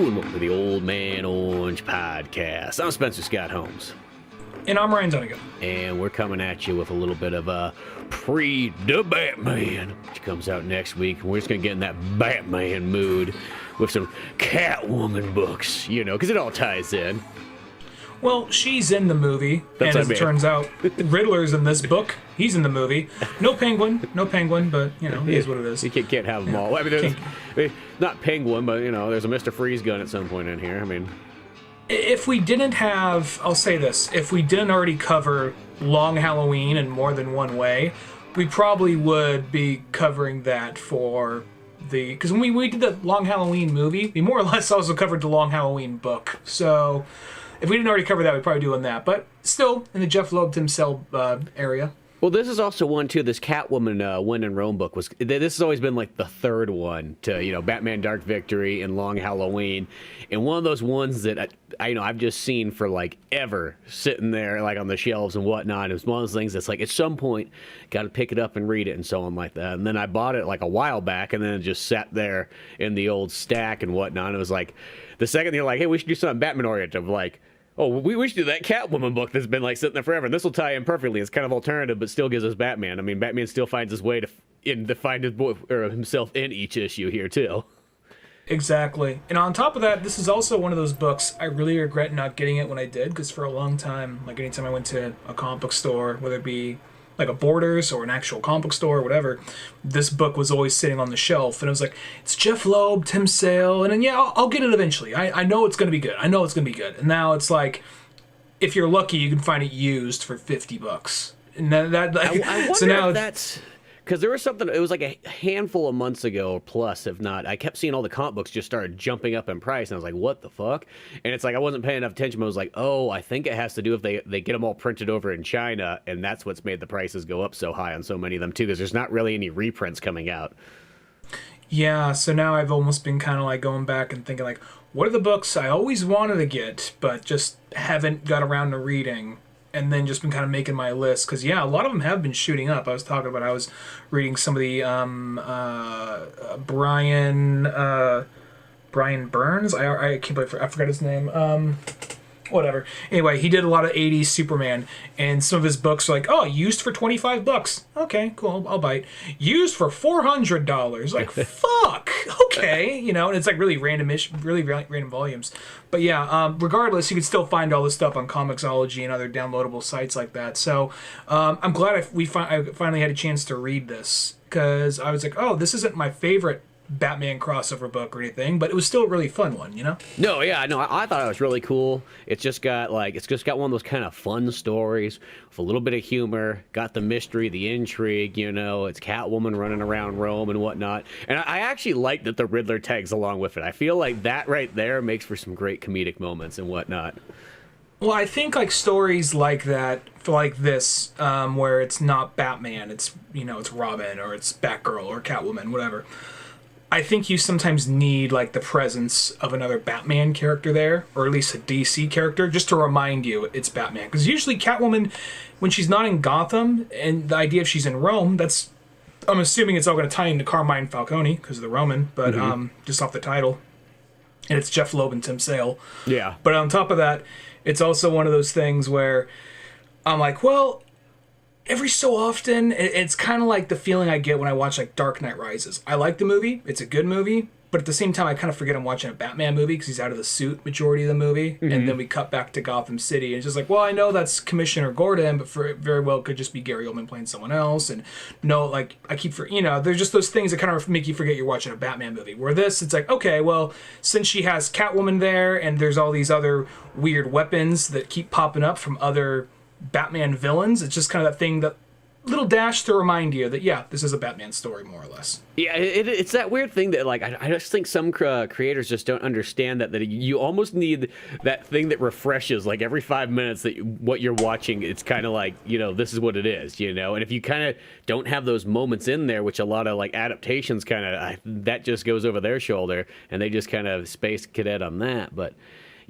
and welcome to the Old Man Orange podcast. I'm Spencer Scott Holmes. And I'm Ryan Dunnigan. And we're coming at you with a little bit of a pre-The Batman, which comes out next week. We're just going to get in that Batman mood with some Catwoman books, you know, because it all ties in. Well, she's in the movie, That's and as what I it mean. turns out, Riddler's in this book. He's in the movie. No Penguin, but, you know, it is what it is. You can't have them all. I mean, not Penguin, but, you know, there's a Mr. Freeze gun at some point in here. I mean... If we didn't have, I'll say this, if we didn't already cover Long Halloween in more than one way, we probably would be covering that for the... Because when we did the Long Halloween movie, we more or less also covered the Long Halloween book. So... if we didn't already cover that, we'd probably doing that. But still, in the Jeff Loeb Tim Sale area. Well, this is also one, too. This Catwoman When in Rome book was... This has always been, like, the third one to, you know, Batman Dark Victory and Long Halloween. And one of those ones that, I've just seen for, like, ever sitting there, like, on the shelves and whatnot. It was one of those things that's, like, at some point, got to pick it up and read it and so on like that. And then I bought it, like, a while back, and then it just sat there in the old stack and whatnot. It was, like, the second they're like, hey, we should do something Batman-oriented. I'm like... oh, we should do that Catwoman book that's been like sitting there forever. And this will tie in perfectly. It's kind of alternative, but still gives us Batman. I mean, Batman still finds his way to find his himself in each issue here too. Exactly. And on top of that, this is also one of those books I really regret not getting it when I did, because for a long time, like anytime I went to a comic book store, whether it be like a Borders or an actual comic book store or whatever, this book was always sitting on the shelf. And it was like, it's Jeff Loeb, Tim Sale, and then, yeah, I'll get it eventually. I know it's going to be good. I know it's going to be good. And now it's like, if you're lucky, you can find it used for $50. And that I wonder so now if that's... because there was something, it was like a handful of months ago, plus, if not, I kept seeing all the comic books just started jumping up in price, and I was like, what the fuck? And it's like, I wasn't paying enough attention, but I was like, oh, I think it has to do if they get them all printed over in China, and that's what's made the prices go up so high on so many of them, too, because there's not really any reprints coming out. Yeah, so now I've almost been kind of like going back and thinking like, what are the books I always wanted to get, but just haven't got around to reading? And then just been kind of making my list, because yeah, a lot of them have been shooting up. I was talking about, I was reading some of the Brian Burns. I can't believe I forgot his name. Whatever. Anyway, he did a lot of 80s Superman, and some of his books are like, oh, used for $25. Okay, cool, I'll bite. Used for $400. Like, fuck. Okay, you know, and it's like really randomish, really random volumes. But yeah, regardless, you can still find all this stuff on Comixology and other downloadable sites like that. So I'm glad I finally had a chance to read this, because I was like, oh, this isn't my favorite Batman crossover book or anything, but it was still a really fun one, you know? No, yeah, no, I thought it was really cool. It's just got one of those kind of fun stories with a little bit of humor, got the mystery, the intrigue, you know, it's Catwoman running around Rome and whatnot. And I actually like that the Riddler tags along with it. I feel like that right there makes for some great comedic moments and whatnot. Well, I think like stories like that, like this, where it's not Batman, it's, you know, it's Robin or it's Batgirl or Catwoman, whatever. I think you sometimes need like the presence of another Batman character there, or at least a DC character, just to remind you it's Batman. Because usually Catwoman, when she's not in Gotham, and the idea if she's in Rome, that's, I'm assuming it's all going to tie into Carmine Falcone because of the Roman, but just off the title. And it's Jeff Loeb and Tim Sale. Yeah. But on top of that, it's also one of those things where I'm like, well, every so often, it's kind of like the feeling I get when I watch like Dark Knight Rises. I like the movie; it's a good movie, but at the same time, I kind of forget I'm watching a Batman movie because he's out of the suit majority of the movie, and then we cut back to Gotham City, and it's just like, well, I know that's Commissioner Gordon, but very well could just be Gary Oldman playing someone else, and no, like I keep there's just those things that kind of make you forget you're watching a Batman movie. Where this, it's like, okay, well, since she has Catwoman there, and there's all these other weird weapons that keep popping up from other Batman villains, it's just kind of that thing, that little dash to remind you that, yeah, this is a Batman story, more or less. Yeah, it's that weird thing that, like, I just think some creators just don't understand that you almost need that thing that refreshes, like, every 5 minutes that what you're watching, it's kind of like, you know, this is what it is, you know? And if you kind of don't have those moments in there, which a lot of, like, adaptations kind of, that just goes over their shoulder, and they just kind of space cadet on that, but...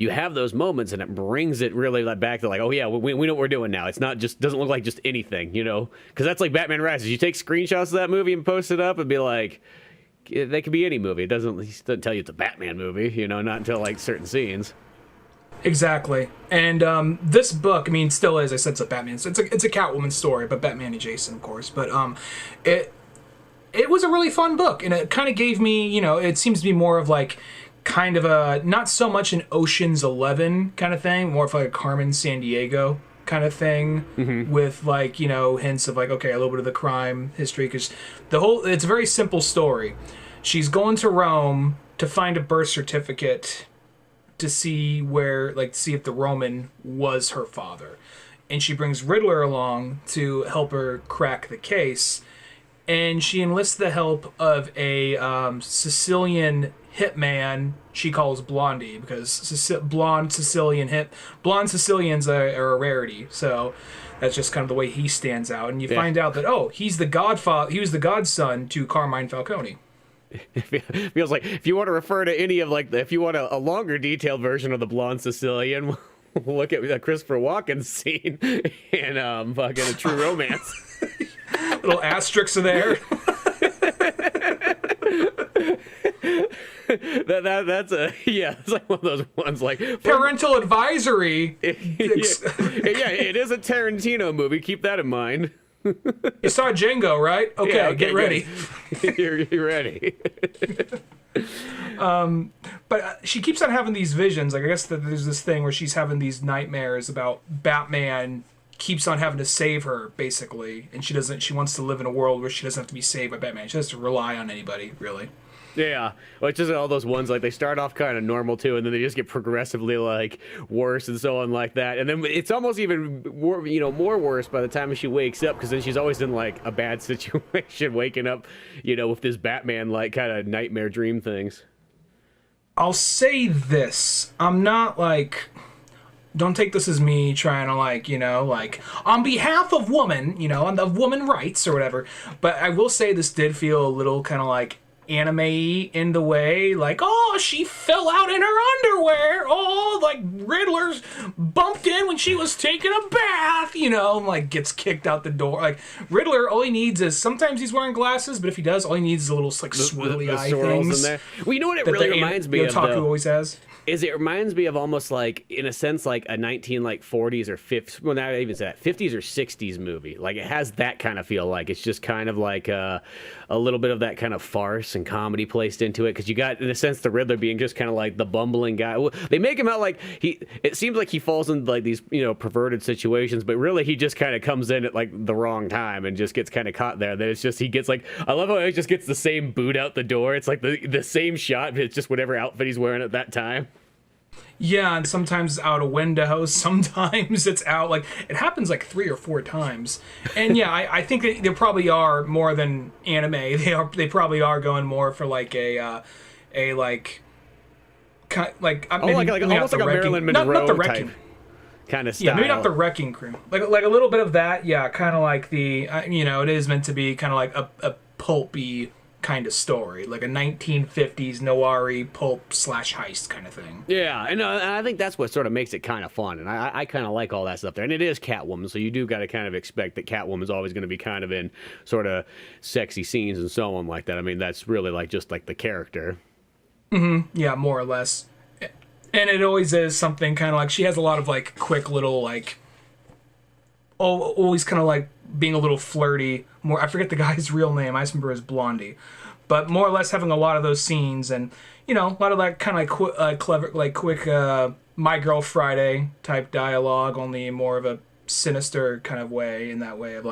you have those moments, and it brings it really back to like, oh yeah, we know what we're doing now. It's not just, doesn't look like just anything, you know? Because that's like Batman Rises. You take screenshots of that movie and post it up and be like, they could be any movie. He doesn't tell you it's a Batman movie, not until like certain scenes. Exactly. And this book, I mean, still is. I said it's a Batman. It's a Catwoman story, but Batman adjacent, of course. But it was a really fun book, and it kind of gave me, it seems to be more of like kind of a not so much an Ocean's 11 kind of thing, more of like a Carmen Sandiego kind of thing, with like hints of like, okay, a little bit of the crime history, because it's a very simple story. She's going to Rome to find a birth certificate to see if the Roman was her father. And she brings Riddler along to help her crack the case. And she enlists the help of a Sicilian hitman she calls Blondie, because blonde Sicilians are a rarity. So that's just kind of the way he stands out. And you find out that, he was the godson to Carmine Falcone. It feels like if you want to refer to any of if you want a longer detailed version of the blonde Sicilian, look at the Christopher Walken scene in fucking A True Romance. Little asterisks are there. That's it's like one of those ones like parental advisory. Yeah, it is a Tarantino movie. Keep that in mind. You saw Django, right? Okay, yeah, get ready. You're ready. But she keeps on having these visions. Like, I guess that there's this thing where she's having these nightmares about Batman keeps on having to save her, basically, and she wants to live in a world where she doesn't have to be saved by Batman. She doesn't have to rely on anybody, really. Yeah, well, it's just all those ones they start off kind of normal too, and then they just get progressively worse and so on like that, and then it's almost even more worse by the time she wakes up, because then she's always in a bad situation, waking up, with this Batman kind of nightmare dream things. I'll say this: I'm not don't take this as me trying to on behalf of woman, on the woman rights or whatever. But I will say this did feel a little kind of anime-y in the way, she fell out in her underwear, Riddler's bumped in when she was taking a bath, gets kicked out the door. Riddler, all he needs is, sometimes he's wearing glasses, but if he does, all he needs is a little swirly eye things. In there. Well, you know what it really reminds me of, Otaku always has? It reminds me of almost in a sense a 40s or 50s, well, not even that, 50s or 60s movie. It has that kind of feel. It's just kind of a little bit of that kind of farce and comedy placed into it, because you got, in a sense, the Riddler being just kind of the bumbling guy. They make him out it seems like he falls into these perverted situations, but really he just kind of comes in at the wrong time and just gets kind of caught there. Then it's just he gets I love how he just gets the same boot out the door. It's the same shot, but it's just whatever outfit he's wearing at that time. Yeah, and sometimes it's out a window, sometimes it's out, it happens 3 or 4 times. And yeah, I think that there probably are more than anime. They probably are going more for almost like a Marilyn Monroe not the type kind of style. Yeah, maybe not the Wrecking Crew. Like a little bit of that, yeah, kind of like the, it is meant to be kind of like a pulpy kind of story, like a 1950s noir-y pulp / heist kind of thing. Yeah, and I think that's what sort of makes it kind of fun, and I kind of like all that stuff there. And it is Catwoman, so you do got to kind of expect that Catwoman's always going to be kind of in sort of sexy scenes and so on like that. I mean, that's really just the character. Mm-hmm. Yeah, more or less. And it always is something kind of she has a lot of quick little always kind of being a little flirty. More, I forget the guy's real name. I just remember as Blondie, but more or less having a lot of those scenes, and a lot of that kind of clever, quick My Girl Friday type dialogue, only more of a sinister kind of way. In that way of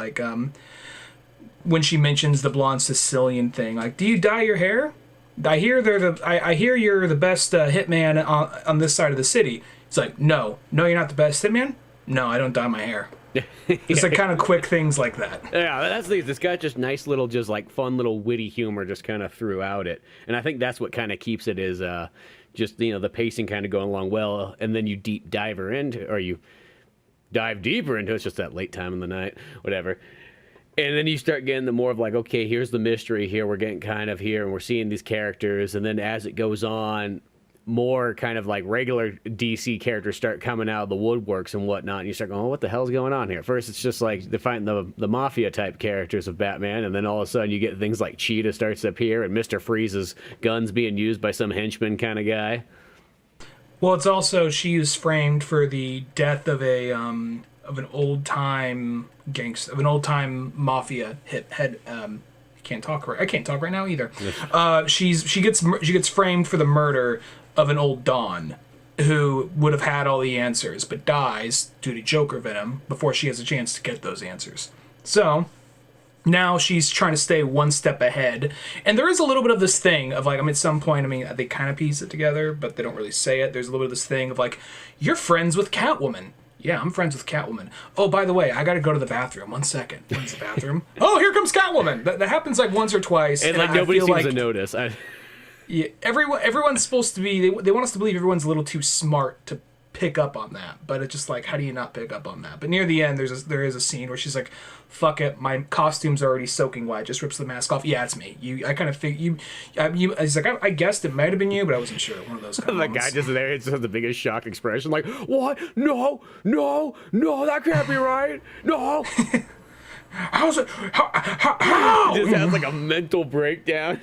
when she mentions the blonde Sicilian thing, do you dye your hair? I hear I hear you're the best hitman on this side of the city. It's no, you're not the best hitman. No, I don't dye my hair. It's kind of quick things like that. Yeah, that's this got just nice little, just fun little witty humor just kind of throughout it, and I think that's what kind of keeps it is just the pacing kind of going along well, and then you deep dive her into, or you dive deeper into it. It's just that late time in the night, whatever. And then you start getting the more of okay, here's the mystery here. We're getting kind of here, and we're seeing these characters, and then as it goes on, more kind of like regular DC characters start coming out of the woodworks and whatnot, and you start going, oh, what the hell's going on here? First, it's just like they're fighting the mafia type characters of Batman, and then all of a sudden you get things like Cheetah starts to appear, and Mr. Freeze's guns being used by some henchman kind of guy. Well, it's also she's framed for the death of an old time gangster, of an old time mafia head. Can't talk right. I can't talk right now either. She gets framed for the murder of an old Don who would have had all the answers, but dies due to Joker venom before she has a chance to get those answers. So now she's trying to stay one step ahead, and there is a little bit of this thing of like, I mean, at some point, I mean, they kind of piece it together, but they don't really say it. There's a little bit of this thing of like, you're friends with Catwoman. Yeah, I'm friends with Catwoman. Oh, by the way, I gotta go to the bathroom. 1 second. When's the bathroom? Oh, here comes Catwoman. That happens like once or twice, And like nobody seems like, to notice. yeah, everyone's supposed to be. They want us to believe everyone's a little too smart to pick up on that. But it's just like, how do you not pick up on that? But near the end, there is a scene where she's like, "Fuck it, my costume's already soaking wet." Just rips the mask off. Yeah, it's me. I kind of think you. It's like I guessed it might have been you, but I wasn't sure. One of those. Kind of The guy just there, it's just the biggest shock expression, like, what? No, no, no, that can't be right. No. How's it? How? Just has like a mental breakdown.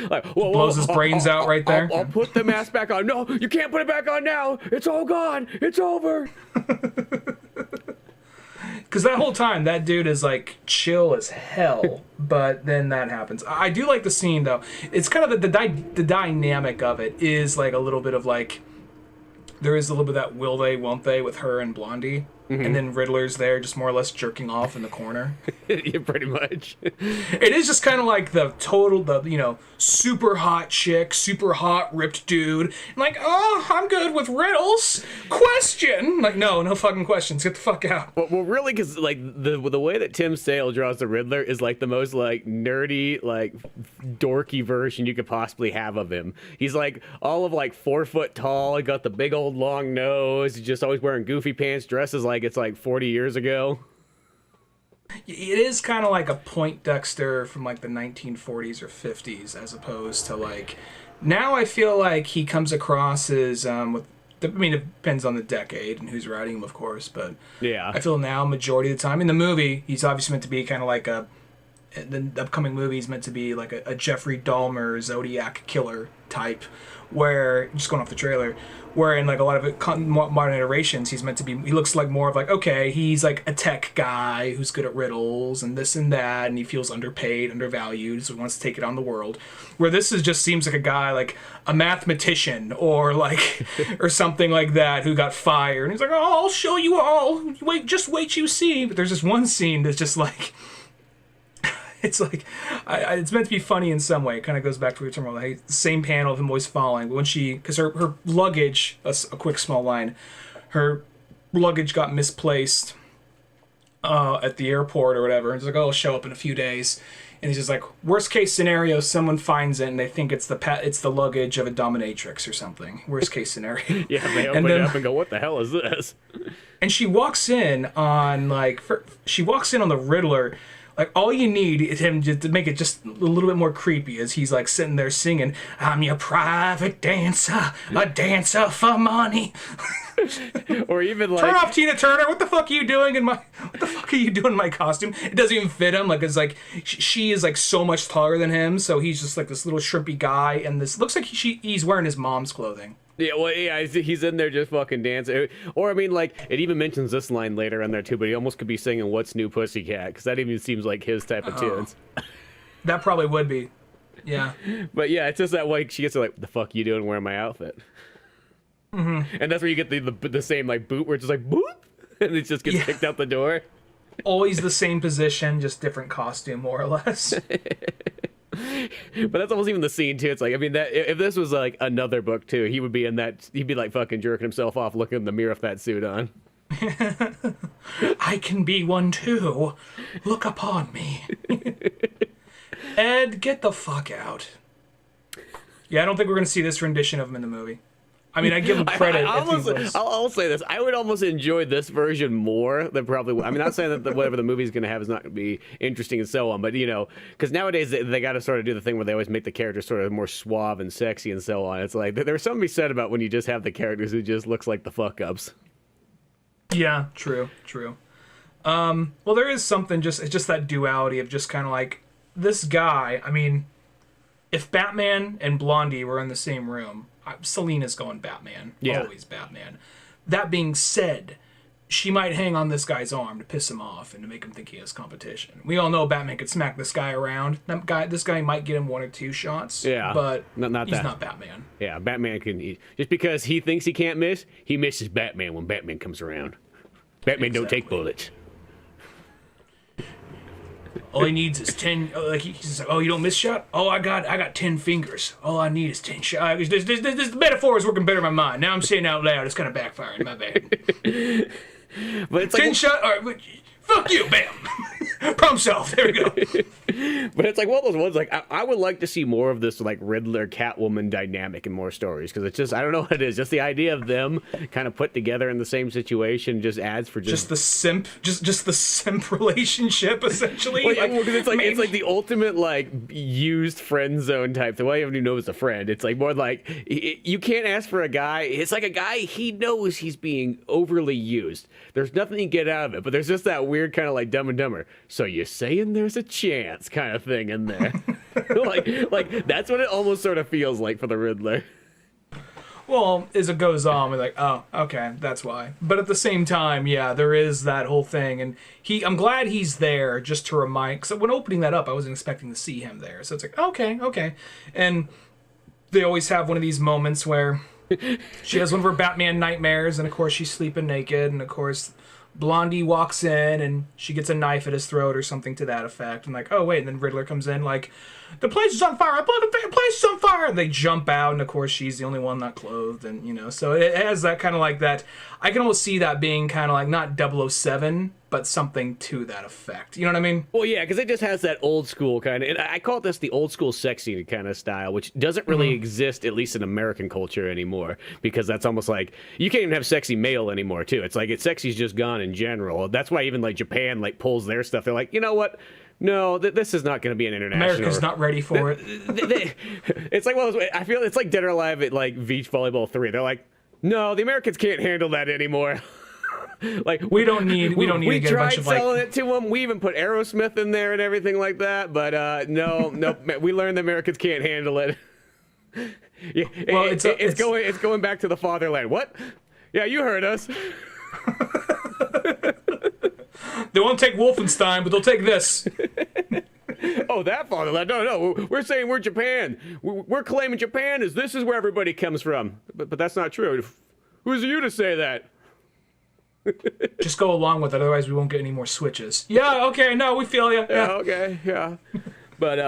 Like, whoa, Blows his brains out right there. I'll put the mask back on. No, you can't put it back on now. It's all gone. It's over. Because that whole time, that dude is like chill as hell. But then that happens. I do like the scene though. It's kind of the dynamic of it is like a little bit of like, there is a little bit of that will they, won't they with her and Blondie. Mm-hmm. And then Riddler's there just more or less jerking off in the corner. Yeah, pretty much. It is just kind of like the super hot chick, super hot ripped dude. And like, oh, I'm good with riddles. Question. Like, no fucking questions. Get the fuck out. Well, really, because like the way that Tim Sale draws the Riddler is like the most like nerdy, like dorky version you could possibly have of him. He's like all of like 4 foot tall. He got the big old long nose. He's just always wearing goofy pants, dresses like it's like 40 years ago. It is kind of like a Poindexter from like the 1940s or 50s, as opposed to like now. I feel like he comes across as I mean, it depends on the decade and who's writing him, of course, but yeah, I feel now majority of the time in the movie he's obviously meant to be kind of like the upcoming movie is meant to be like a Jeffrey Dahmer Zodiac killer type, where just going off the trailer, where in like a lot of it, modern iterations, he's meant to be, he looks like more of like, okay, he's like a tech guy who's good at riddles and this and that, and he feels underpaid, undervalued, so he wants to take it on the world. Where this is just seems like a guy, like a mathematician or like, or something like that, who got fired, and he's like, oh, I'll show you all, just wait you see. But there's this one scene that's just like, it's like, it's meant to be funny in some way. It kind of goes back to what we were talking about, like, same panel of him always falling. But when because her luggage, a quick small line, her luggage got misplaced at the airport or whatever. And it's like, oh, it'll show up in a few days. And he's just like, worst case scenario, someone finds it and they think it's the luggage of a dominatrix or something. Worst case scenario. Yeah, they open it up and go, what the hell is this? And she walks in on the Riddler. Like, all you need is him to make it just a little bit more creepy as he's, like, sitting there singing, I'm your private dancer, a dancer for money. Or even, like... Turn off Tina Turner, what the fuck are you doing in my costume? It doesn't even fit him. Like, it's like, she is, like, so much taller than him, so he's just, like, this little shrimpy guy, and this looks like he's wearing his mom's clothing. Yeah, well, yeah, he's in there just fucking dancing. Or, I mean, like, it even mentions this line later in there, too, but he almost could be singing What's New Pussycat, because that even seems like his type of tunes. That probably would be. Yeah. But, yeah, it's just that, like, she gets to, like, the fuck you doing wearing my outfit? Mm-hmm. And that's where you get the same, like, boot, where it's just like, boop, and it just gets kicked out the door. Always the same position, just different costume, more or less. But that's almost even the scene too. It's like, I mean, that if this was like another book too, he would be in that. He'd be like fucking jerking himself off, looking in the mirror with that suit on. I can be one too. Look upon me. Ed, get the fuck out. Yeah, I don't think we're gonna see this rendition of him in the movie. I mean, I give him credit. I'll say this. I would almost enjoy this version more than probably. I'm not saying that whatever the movie's going to have is not going to be interesting and so on, but because nowadays they got to sort of do the thing where they always make the characters sort of more suave and sexy and so on. It's like there's something to be said about when you just have the characters who just looks like the fuck ups. Yeah, true. Well, there is something it's just that duality of just kind of like this guy. I mean, if Batman and Blondie were in the same room, Selina's going Batman. Yeah. Always Batman. That being said, she might hang on this guy's arm to piss him off and to make him think he has competition. We all know Batman could smack this guy around. This guy might get him 1 or 2 shots. Yeah, but not he's that. not Batman. Yeah, Batman can just because he thinks he can't miss, he misses Batman when Batman comes around. Batman don't take bullets. All he needs is 10. Like he's like, oh, you don't miss shot? Oh, I got 10 fingers. All I need is 10 shots. This metaphor is working better in my mind. Now I'm saying it out loud. It's kind of backfiring. My bad. But it's 10 like, shot. All right, fuck you, bam. Problem solved. There we go. but it's like one of those ones. Like I would like to see more of this like Riddler Catwoman dynamic in more stories because it's just I don't know what it is. Just the idea of them kind of put together in the same situation just adds for just the simp, just the simp relationship essentially. Well, it's like the ultimate like used friend zone type. The way everybody knows a friend. It's like more like you can't ask for a guy. It's like a guy he knows he's being overly used. There's nothing you get out of it, but there's just that weird kind of like Dumb and Dumber. So you're saying there's a chance kind of thing in there. like that's what it almost sort of feels like for the Riddler. Well, as it goes on, we're like, oh, okay, that's why. But at the same time, yeah, there is that whole thing, and I'm glad he's there just to remind. Because when opening that up, I wasn't expecting to see him there, so it's like, okay, and they always have one of these moments where she has one of her Batman nightmares, and of course she's sleeping naked, and of course Blondie walks in and she gets a knife at his throat or something to that effect. And like, oh wait, and then Riddler comes in like, the place is on fire. The place is on fire. And they jump out, and of course she's the only one not clothed, and so it has that kind of like that. I can almost see that being kind of like not 007, but something to that effect. You know what I mean? Well, yeah, because it just has that old school kind of, and I call this the old school sexy kind of style, which doesn't really exist, at least in American culture anymore, because that's almost like, you can't even have sexy male anymore, too. It's like, sexy's just gone in general. That's why even like Japan like pulls their stuff. They're like, you know what? No, this is not going to be an international. America's not ready for it. It's like one of those, I feel it's like Dead or Alive at like Beach Volleyball 3. They're like, no, the Americans can't handle that anymore. Like we don't need to get a bunch of like. We tried selling it to them. We even put Aerosmith in there and everything like that. But no, we learned the Americans can't handle it. Yeah, well, it's going back to the fatherland. What? Yeah, you heard us. They won't take Wolfenstein, but they'll take this. Oh, that fatherland? No. We're saying we're Japan. We're claiming Japan this is where everybody comes from. But that's not true. Who's you to say that? Just go along with it, otherwise we won't get any more switches. Yeah, okay, no, we feel you. Yeah, okay, yeah. But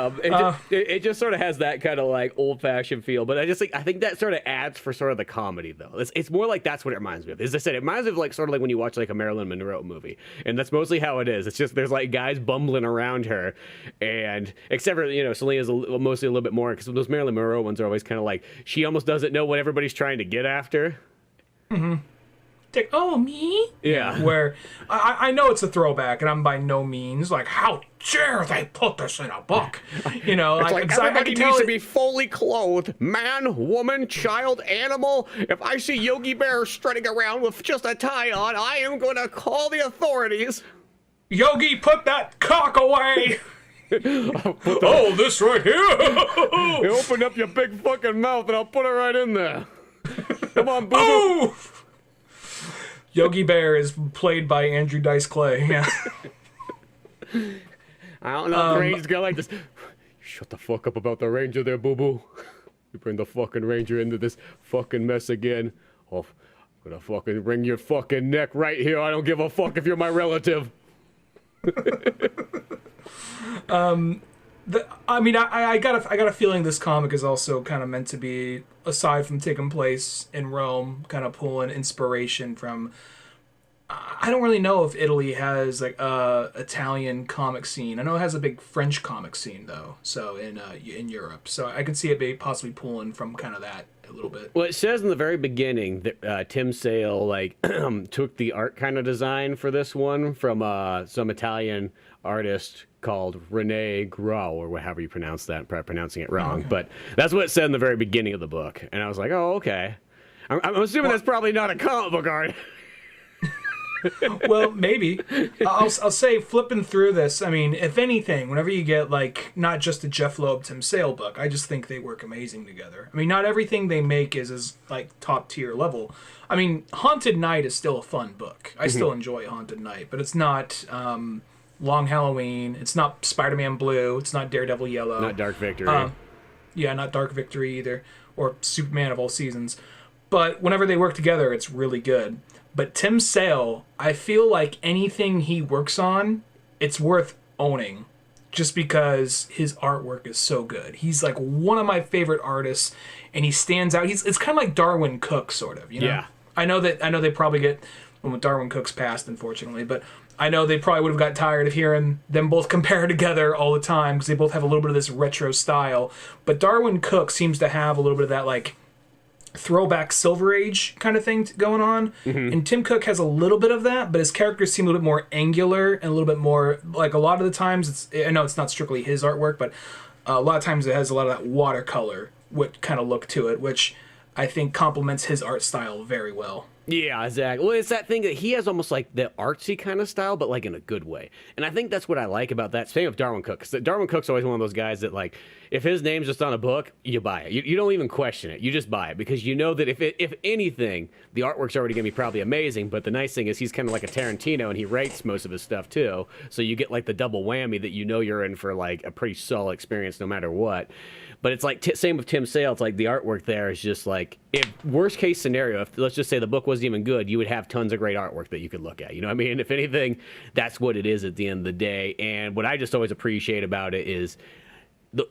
it just sort of has that kind of like old-fashioned feel. But I think that sort of adds for sort of the comedy, though. It's more like that's what it reminds me of. As I said, it reminds me of like sort of like when you watch like a Marilyn Monroe movie, and that's mostly how it is. It's just there's like guys bumbling around her, and except for Selina's mostly a little bit more because those Marilyn Monroe ones are always kind of like she almost doesn't know what everybody's trying to get after. Mm-hmm. Like, oh, me? Yeah. Where I know it's a throwback, and I'm by no means like, how dare they put this in a book? It's like everybody needs to be fully clothed. Man, woman, child, animal. If I see Yogi Bear strutting around with just a tie on, I am going to call the authorities. Yogi, put that cock away! Oh, this right here! You open up your big fucking mouth, and I'll put it right in there. Come on, boo-boo. Yogi Bear is played by Andrew Dice Clay. Yeah. I don't know. The Ranger's got like this. Shut the fuck up about the Ranger there, boo boo. You bring the fucking Ranger into this fucking mess again. Oh, I'm gonna fucking wring your fucking neck right here. I don't give a fuck if you're my relative. I got a feeling this comic is also kind of meant to be, aside from taking place in Rome, kind of pulling inspiration from I don't really know if Italy has like a Italian comic scene. I know it has a big French comic scene though. So in Europe, so I could see it possibly pulling from kind of that a little bit. Well, it says in the very beginning that Tim Sale like took the art kind of design for this one from some Italian artist called Rene Grau, or however you pronounce that. I'm probably pronouncing it wrong, but that's what it said in the very beginning of the book, and I was like, oh, okay. I'm assuming that's probably not a comic book art. Well, maybe. I'll say, flipping through this, I mean, if anything, whenever you get, like, not just a Jeff Loeb, Tim Sale book, I just think they work amazing together. I mean, not everything they make is like, top-tier level. I mean, Haunted Knight is still a fun book. I still enjoy Haunted Knight, but it's not Long Halloween. It's not Spider-Man Blue. It's not Daredevil Yellow. Not Dark Victory. Yeah, not Dark Victory either, or Superman of All Seasons. But whenever they work together, it's really good. But Tim Sale, I feel like anything he works on, it's worth owning. Just because his artwork is so good. He's like one of my favorite artists, and he stands out. It's kind of like Darwin Cook, sort of, you know? Yeah. I know they probably get, well, Darwin Cook's passed, unfortunately, but I know they probably would have got tired of hearing them both compare together all the time, because they both have a little bit of this retro style. But Darwin Cook seems to have a little bit of that, like, throwback Silver Age kind of thing going on. And Tim Cook has a little bit of that, but his characters seem a little bit more angular and a little bit more, like, a lot of the times, I know it's not strictly his artwork, but a lot of times it has a lot of that watercolor kind of look to it, which I think complements his art style very well. Yeah, exactly. Well, it's that thing that he has almost like the artsy kind of style, but like in a good way. And I think that's what I like about that. Same with Darwin Cook. Because Darwin Cook's always one of those guys that, like, if his name's just on a book, you buy it. You don't even question it. You just buy it because you know that if anything, the artwork's already going to be probably amazing. But the nice thing is he's kind of like a Tarantino, and he writes most of his stuff too. So you get like the double whammy that you know you're in for like a pretty solid experience no matter what. But it's like same with Tim Sale. It's like the artwork there is just like, if worst case scenario, if let's just say the book wasn't even good, you would have tons of great artwork that you could look at. You know what I mean? If anything, that's what it is at the end of the day. And what I just always appreciate about it is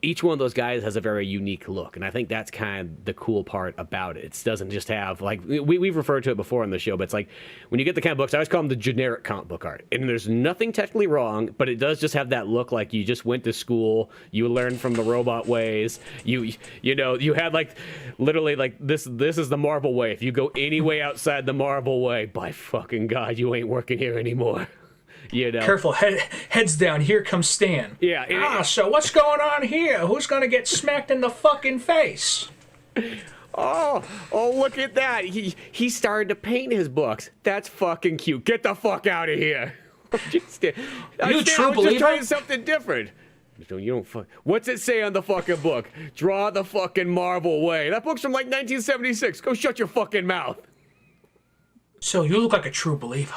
each one of those guys has a very unique look, and I think that's kind of the cool part about it. It doesn't just have, like, we've referred to it before on the show, but it's like when you get the kind of books, I always call them the generic comic book art, and there's nothing technically wrong, but it does just have that look like you just went to school, you learned from the robot ways, you know, you had like literally like this is the Marvel way. If you go any way outside the Marvel way, by fucking God, you ain't working here anymore. You know. Careful, heads down. Here comes Stan. Yeah. So what's going on here? Who's gonna get smacked in the fucking face? Oh, look at that. He started to paint his books. That's fucking cute. Get the fuck out of here. You a true believer? Just trying something different. You don't fuck. What's it say on the fucking book? Draw the fucking Marvel way. That book's from like 1976. Go shut your fucking mouth. So you look like a true believer.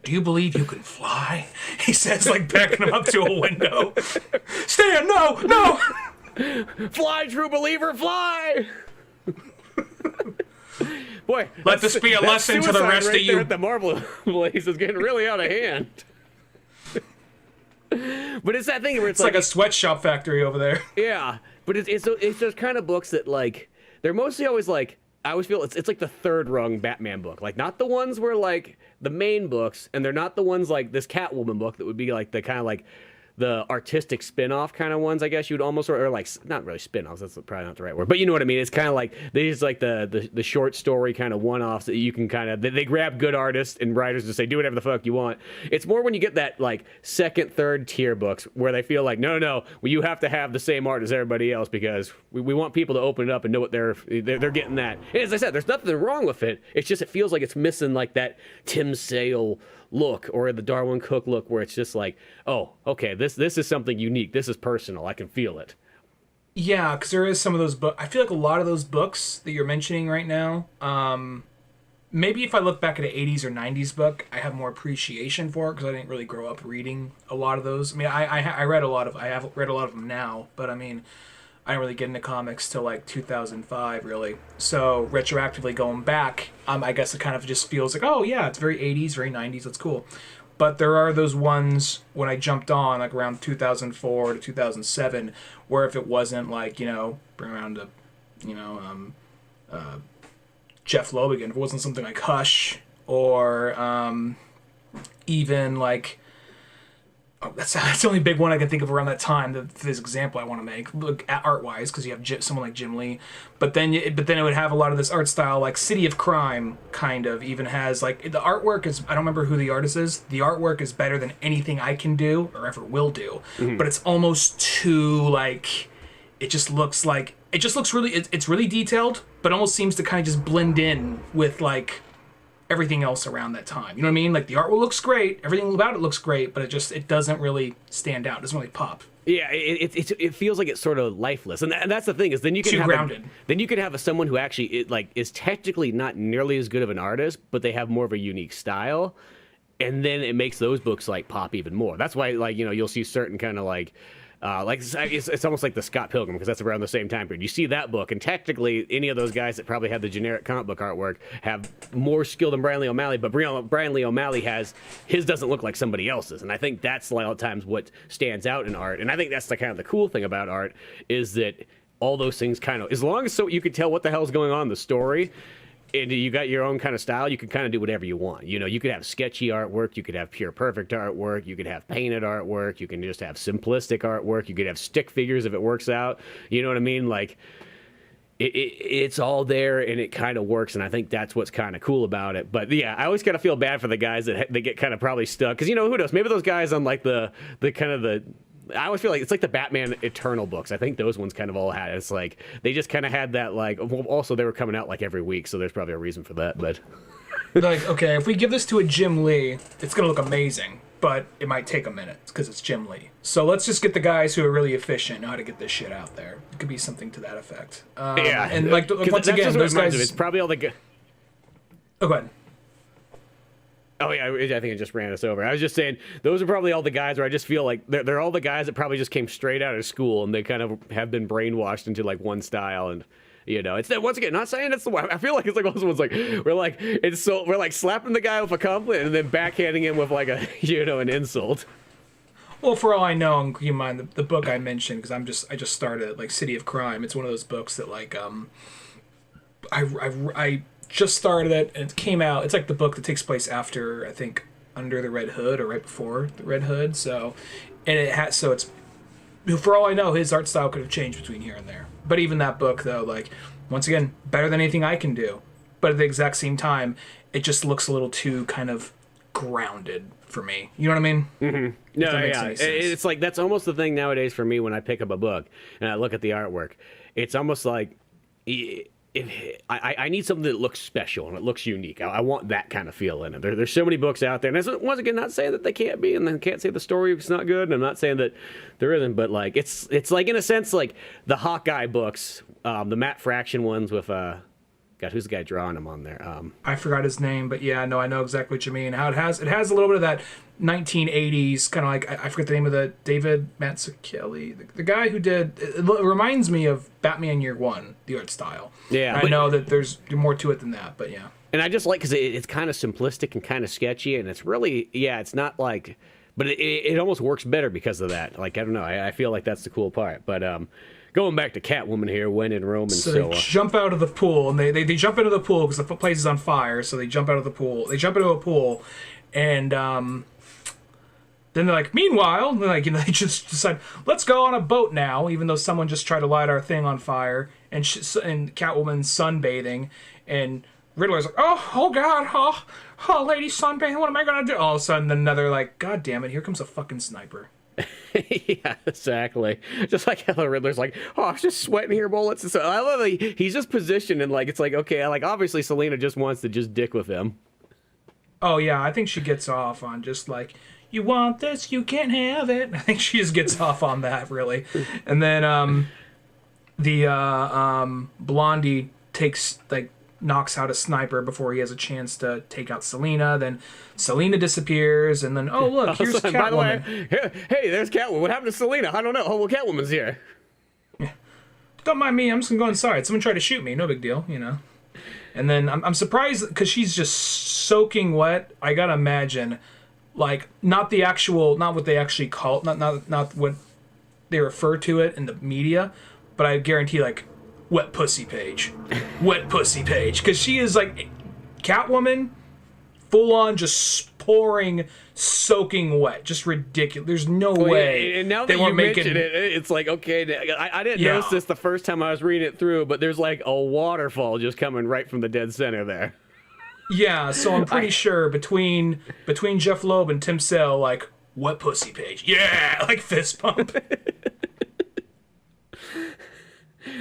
Do you believe you can fly? He says, like, backing him up to a window. Stan, no! Fly, true believer, fly! Boy, let this be a lesson to the rest of you. At the Marvel place is getting really out of hand. But it's that thing where it's like a sweatshop factory over there. Yeah, but it's those kind of books that, like, they're mostly always like, I always feel it's like the third rung Batman book. Like, not the ones where, like, the main books, and they're not the ones like this Catwoman book that would be like the kind of like the artistic spin-off kind of ones, I guess you'd almost, or like, not really spin-offs, that's probably not the right word, but you know what I mean. It's kind of like these, like the short story kind of one-offs that you can kind of, they grab good artists and writers to say, do whatever the fuck you want. It's more when you get that like second, third tier books where they feel like, no, well, you have to have the same art as everybody else because we want people to open it up and know what they're getting that. And as I said, there's nothing wrong with it. It's just, it feels like it's missing like that Tim Sale look or the Darwin Cook look where it's just like, oh, okay, this is something unique. This is personal. I can feel it. Yeah, because there is some of those books. I feel like a lot of those books that you're mentioning right now, maybe if I look back at an 80s or 90s book, I have more appreciation for it because I didn't really grow up reading a lot of those. I mean, I have read a lot of them now, but I mean, I didn't really get into comics till like 2005, really. So retroactively going back, I guess it kind of just feels like, oh yeah, it's very 80s, very 90s. That's cool. But there are those ones when I jumped on, like around 2004 to 2007, where if it wasn't like, you know, bring around to, you know, Jeff Loeb again, if it wasn't something like Hush or even like, oh, that's the only big one I can think of around that time. This example I want to make, look at art wise, because you have someone like Jim Lee, but then it would have a lot of this art style, like City of Crime, kind of even has like the artwork is. I don't remember who the artist is. The artwork is better than anything I can do or ever will do, but it's almost too like. It just looks really. It's really detailed, but almost seems to kind of just blend in with like everything else around that time. You know what I mean? Like the artwork looks great, everything about it looks great, but it doesn't really stand out. It doesn't really pop. Yeah, it feels like it's sort of lifeless, and that's the thing is then you can Too have grounded. then you can have someone who actually is technically not nearly as good of an artist, but they have more of a unique style, and then it makes those books like pop even more. That's why like you'll see certain kind of like it's almost like the Scott Pilgrim, because that's around the same time period. You see that book, and technically any of those guys that probably have the generic comic book artwork have more skill than Brian Lee O'Malley, but Brian Lee O'Malley his doesn't look like somebody else's, and I think that's a lot of times what stands out in art, and I think that's the kind of the cool thing about art is that all those things kind of, as long as you can tell what the hell's going on in the story, and you got your own kind of style, you can kind of do whatever you want. You could have sketchy artwork, you could have pure perfect artwork, you could have painted artwork, you can just have simplistic artwork, you could have stick figures if it works out. You know what I mean? Like, it's all there and it kind of works, and I think that's what's kind of cool about it. But yeah, I always kind of feel bad for the guys that they get kind of probably stuck, because who knows? Maybe those guys on like the kind of the. I always feel like it's like the Batman Eternal books. I think those ones kind of all had. It's like they just kind of had that like. Well, also they were coming out like every week, so there's probably a reason for that. But Like, okay, if we give this to a Jim Lee, it's gonna look amazing, but it might take a minute because it's Jim Lee. So let's just get the guys who are really efficient, know how to get this shit out there. It could be something to that effect. yeah, and like once that's again, just what those it reminds guys. me of. It's probably all the. Oh, go ahead. Oh yeah, I think it just ran us over. I was just saying those are probably all the guys where I just feel like they're all the guys that probably just came straight out of school and they kind of have been brainwashed into like one style, and it's once again not saying it's the one. I feel like it's like those ones like we're like slapping the guy with a compliment and then backhanding him with like a an insult. Well, for all I know, and keep in mind the book I mentioned, because I just started like City of Crime. It's one of those books that like I just started it and it came out. It's like the book that takes place after, I think, Under the Red Hood or right before the Red Hood. So, and it's for all I know, his art style could have changed between here and there. But even that book, though, like once again, better than anything I can do. But at the exact same time, it just looks a little too kind of grounded for me. You know what I mean? Mm-hmm. No, yeah, it's like that's almost the thing nowadays for me when I pick up a book and I look at the artwork. It's almost like. I need something that looks special and it looks unique. I want that kind of feel in it. There's so many books out there, and that's once again not saying that they can't be, and I can't say the story is not good, and I'm not saying that there isn't, but like it's like in a sense like the Hawkeye books, the Matt Fraction ones with God, who's the guy drawing them on there? I forgot his name, but yeah, no, I know exactly what you mean. How it has a little bit of that 1980s kind of like I forget the name of the David Mazzucchelli, the guy who did. It reminds me of Batman Year One, the art style. Yeah, I know that there's more to it than that, but yeah. And I just like because it's kind of simplistic and kind of sketchy, and it's really it's not like, but it almost works better because of that. Like I don't know, I feel like that's the cool part, but Going back to Catwoman here, when in Rome, and so they jump out of the pool, and they jump into the pool because the place is on fire. So they jump out of the pool. They jump into a pool, and then they're like, meanwhile, they're like, they just decide, let's go on a boat now, even though someone just tried to light our thing on fire. And and Catwoman's sunbathing, and Riddler's like, oh God, oh, lady sunbathing, what am I gonna do? All of a sudden, another like, God damn it, here comes a fucking sniper. Yeah, exactly. Just like how the Riddler's like, oh, I'm just sweating here, bullets. And so I love that he's just positioned and like it's like okay, like obviously Selina just wants to just dick with him. Oh yeah, I think she gets off on just like, you want this, you can't have it. I think she just gets off on that really, and then Blondie knocks out a sniper before he has a chance to take out Selina. Then Selina disappears, and then look, here's Catwoman. By the way, hey, there's Catwoman. What happened to Selina? I don't know. Oh well, Catwoman's here. Yeah. Don't mind me. I'm just gonna go inside. Someone tried to shoot me. No big deal, And then I'm surprised because she's just soaking wet. I gotta imagine, like not what they actually call it, not what they refer to it in the media, but I guarantee like wet pussy page, because she is like Catwoman, full on just pouring, soaking wet, just ridiculous. There's no way And now they that you weren't making mention it, it's like, okay, I didn't Yeah. notice this the first time I was reading it through, but there's like a waterfall just coming right from the dead center there. Yeah, so I'm pretty sure between Jeff Loeb and Tim Sale, like, wet pussy page. Yeah, like fist pump.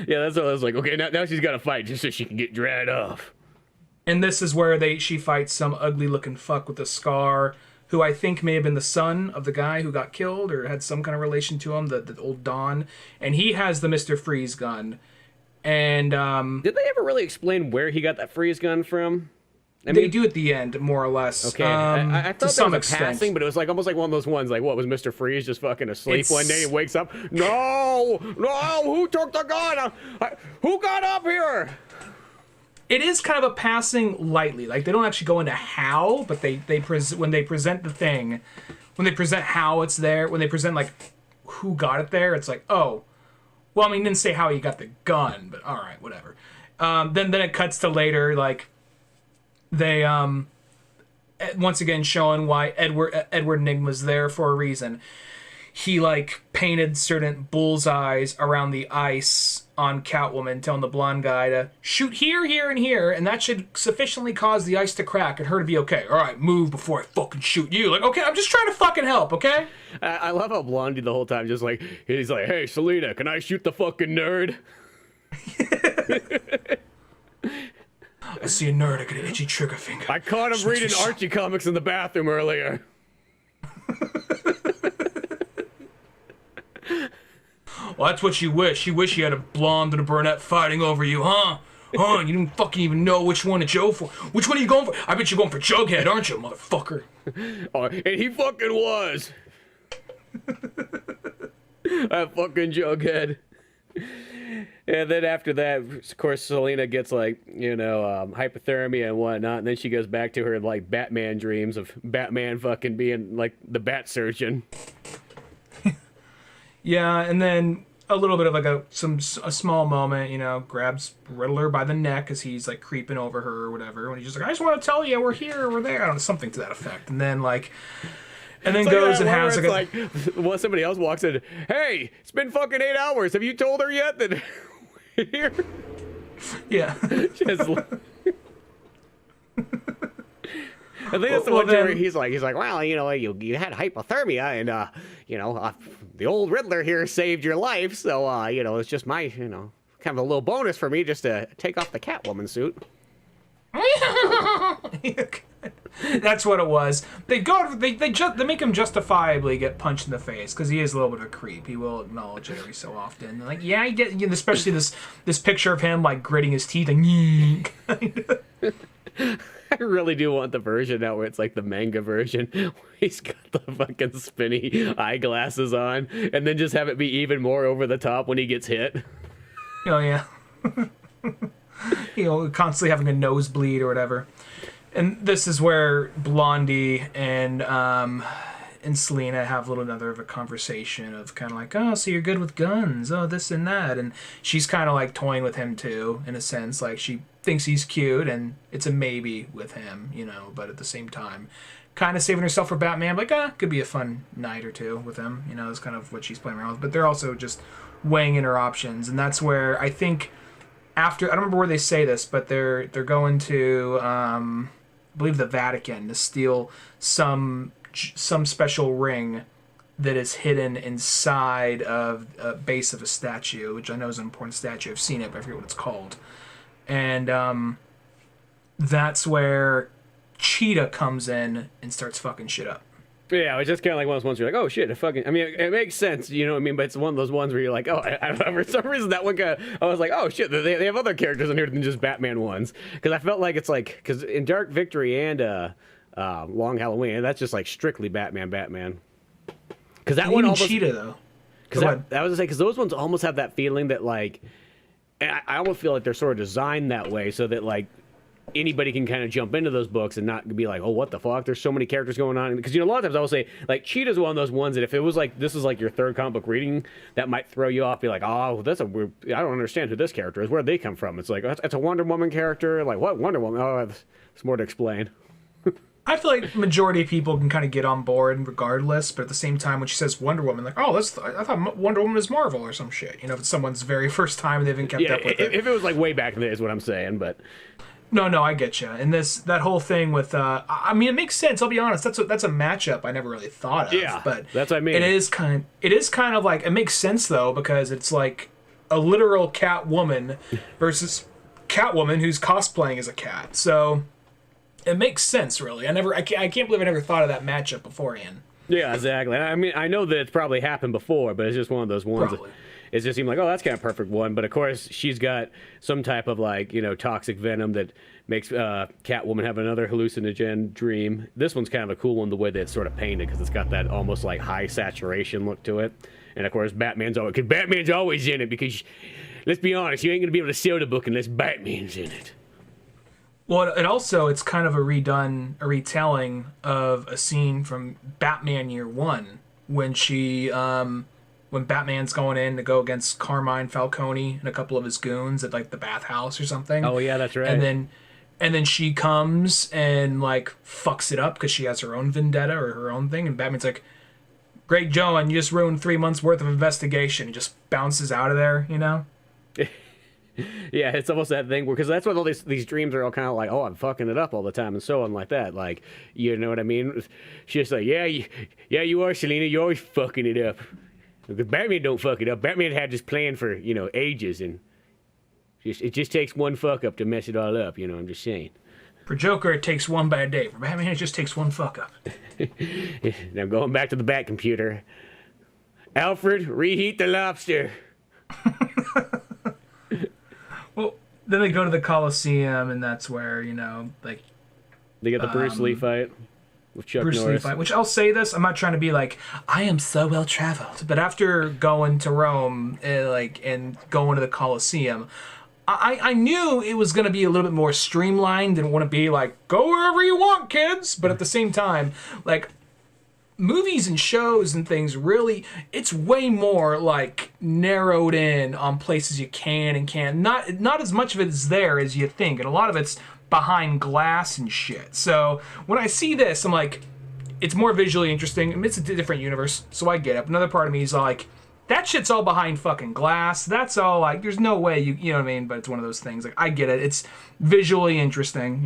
Yeah, that's what I was like. Okay, now she's got to fight just so she can get dried off. And this is where she fights some ugly looking fuck with a scar, who I think may have been the son of the guy who got killed or had some kind of relation to him, the old Don. And he has the Mr. Freeze gun. And Did they ever really explain where he got that freeze gun from? they do at the end, more or less. Okay, I to thought some there was a extent. passing, but it was like almost like one of those ones. Like, what was Mr. Freeze just fucking asleep It's- one day and wakes up? No, who took the gun? Who got up here? It is kind of a passing lightly. Like, they don't actually go into how, but when they present the thing, when they present how it's there, when they present, like, who got it there, it's like, oh. Well, I mean, didn't say how he got the gun, but all right, whatever. Then it cuts to later, like, they, once again showing why Edward Nygma's there for a reason. He, like, painted certain bullseyes around the ice on Catwoman, telling the blonde guy to shoot here, here, and here, and that should sufficiently cause the ice to crack and her to be okay. All right, move before I fucking shoot you. Like, okay, I'm just trying to fucking help, okay? I love how Blondie the whole time just like, he's like, hey, Selena, can I shoot the fucking nerd? I see a nerd, I got an itchy trigger finger. I caught him reading Archie comics in the bathroom earlier. Well, that's what you wish. You wish you had a blonde and a brunette fighting over you, huh? Huh? You didn't fucking even know which one to go for. Which one are you going for? I bet you're going for Jughead, aren't you, motherfucker? Oh, and he fucking was. That fucking Jughead. And then after that, of course, Selena gets like, hypothermia and whatnot, and then she goes back to her like Batman dreams of Batman fucking being like the Bat Surgeon. Yeah, and then a little bit of like a small moment, grabs Riddler by the neck as he's like creeping over her or whatever. When he's just like, I just want to tell you, we're here, we're there. I don't know, something to that effect. And then goes and has like well, somebody else walks in. Hey, it's been fucking 8 hours. Have you told her yet that we're here? Yeah. Just, I think that's the one where he's like, well, you had hypothermia, and the old Riddler here saved your life, so it's just my, kind of a little bonus for me just to take off the Catwoman suit. That's what it was. They make him justifiably get punched in the face because he is a little bit of a creep. He will acknowledge it every so often. Like, yeah, I get, especially this picture of him like gritting his teeth and kind of. I really do want the version now where it's like the manga version where he's got the fucking spinny eyeglasses on, and then just have it be even more over the top when he gets hit. Oh yeah. Constantly having a nosebleed or whatever. And this is where Blondie and Selena have another of a conversation of kind of like, oh, so you're good with guns, oh, this and that. And she's kind of like toying with him too, in a sense. Like, she thinks he's cute and it's a maybe with him, but at the same time, kind of saving herself for Batman. Like, could be a fun night or two with him. Is kind of what she's playing around with. But they're also just weighing in her options. And that's where I think after, I don't remember where they say this, but they're going to, I believe, the Vatican to steal some special ring that is hidden inside of a base of a statue, which I know is an important statue. I've seen it, but I forget what it's called. And that's where Cheetah comes in and starts fucking shit up. Yeah, it's just kind of like one of those ones where you're like, oh shit, it makes sense, you know what I mean? But it's one of those ones where you're like, oh, I don't know, for some reason that one guy, I was like, oh shit, they have other characters in here than just Batman ones. Because I felt like it's like, because in Dark Victory and Long Halloween, that's just like strictly Batman. Because that one almost Cheetah though. Because I was gonna say, because those ones almost have that feeling that like, I almost feel like they're sort of designed that way so that like anybody can kind of jump into those books and not be like, oh, what the fuck? There's so many characters going on. Because a lot of times I will say like Cheetah's one of those ones that if it was like this is like your third comic book reading, that might throw you off. Be like, oh, that's a weird. I don't understand who this character is. Where did they come from? It's like it's a Wonder Woman character. Like what Wonder Woman? Oh, it's more to explain. I feel like majority of people can kind of get on board regardless, but at the same time, when she says Wonder Woman, like, oh, I thought Wonder Woman was Marvel or some shit. You know, if it's someone's very first time and they haven't kept Yeah, up with it. if it was like way back in the day is what I'm saying, but No, I get you. And that whole thing with, I mean, it makes sense. I'll be honest. That's a matchup I never really thought of. Yeah, but that's what I mean. It is kind of like, it makes sense though, because it's like a literal Catwoman versus Catwoman who's cosplaying as a cat. So it makes sense, really. I can't believe I never thought of that matchup beforehand. yeah, exactly. I mean, I know that it's probably happened before, but it's just one of those ones. Probably. It just seemed like, oh, that's kind of perfect one. But of course, she's got some type of like, toxic venom that makes Catwoman have another hallucinogen dream. This one's kind of a cool one, the way that it's sort of painted, because it's got that almost like high saturation look to it. And of course, Batman's always in it, because let's be honest, you ain't gonna be able to sell the book unless Batman's in it. Well, it's kind of a retelling of a scene from Batman Year One when when Batman's going in to go against Carmine Falcone and a couple of his goons at like the bathhouse or something. Oh yeah, that's right. And then she comes and like fucks it up because she has her own vendetta or her own thing, and Batman's like, "Great, Joan, you just ruined 3 months worth of investigation." He just bounces out of there, you know. Yeah, it's almost that thing because that's what all these dreams are all kind of like. Oh, I'm fucking it up all the time and so on like that. Like, you know what I mean? She's like, yeah, you are, Selena. You're always fucking it up. Because Batman don't fuck it up. Batman had this plan for ages, and it just takes one fuck up to mess it all up. I'm just saying. For Joker, it takes one bad day. For Batman, it just takes one fuck up. Now going back to the Bat computer. Alfred, reheat the lobster. Well, then they go to the Coliseum, and that's where, like... They get the Bruce Lee fight with Chuck Bruce Norris. Lee fight, which I'll say this, I'm not trying to be like, I am so well-traveled. But after going to Rome, and going to the Coliseum, I knew it was going to be a little bit more streamlined and wouldn't be like, go wherever you want, kids. But at the same time, like... movies and shows and things really, it's way more like narrowed in on places you can and can't. Not as much of it is there as you think, and a lot of it's behind glass and shit. So when I see this, I'm like, it's more visually interesting. I mean, it's a different universe, so I get it. But another part of me is like, that shit's all behind fucking glass. That's all like, there's no way you know what I mean? But it's one of those things. Like, I get it. It's visually interesting,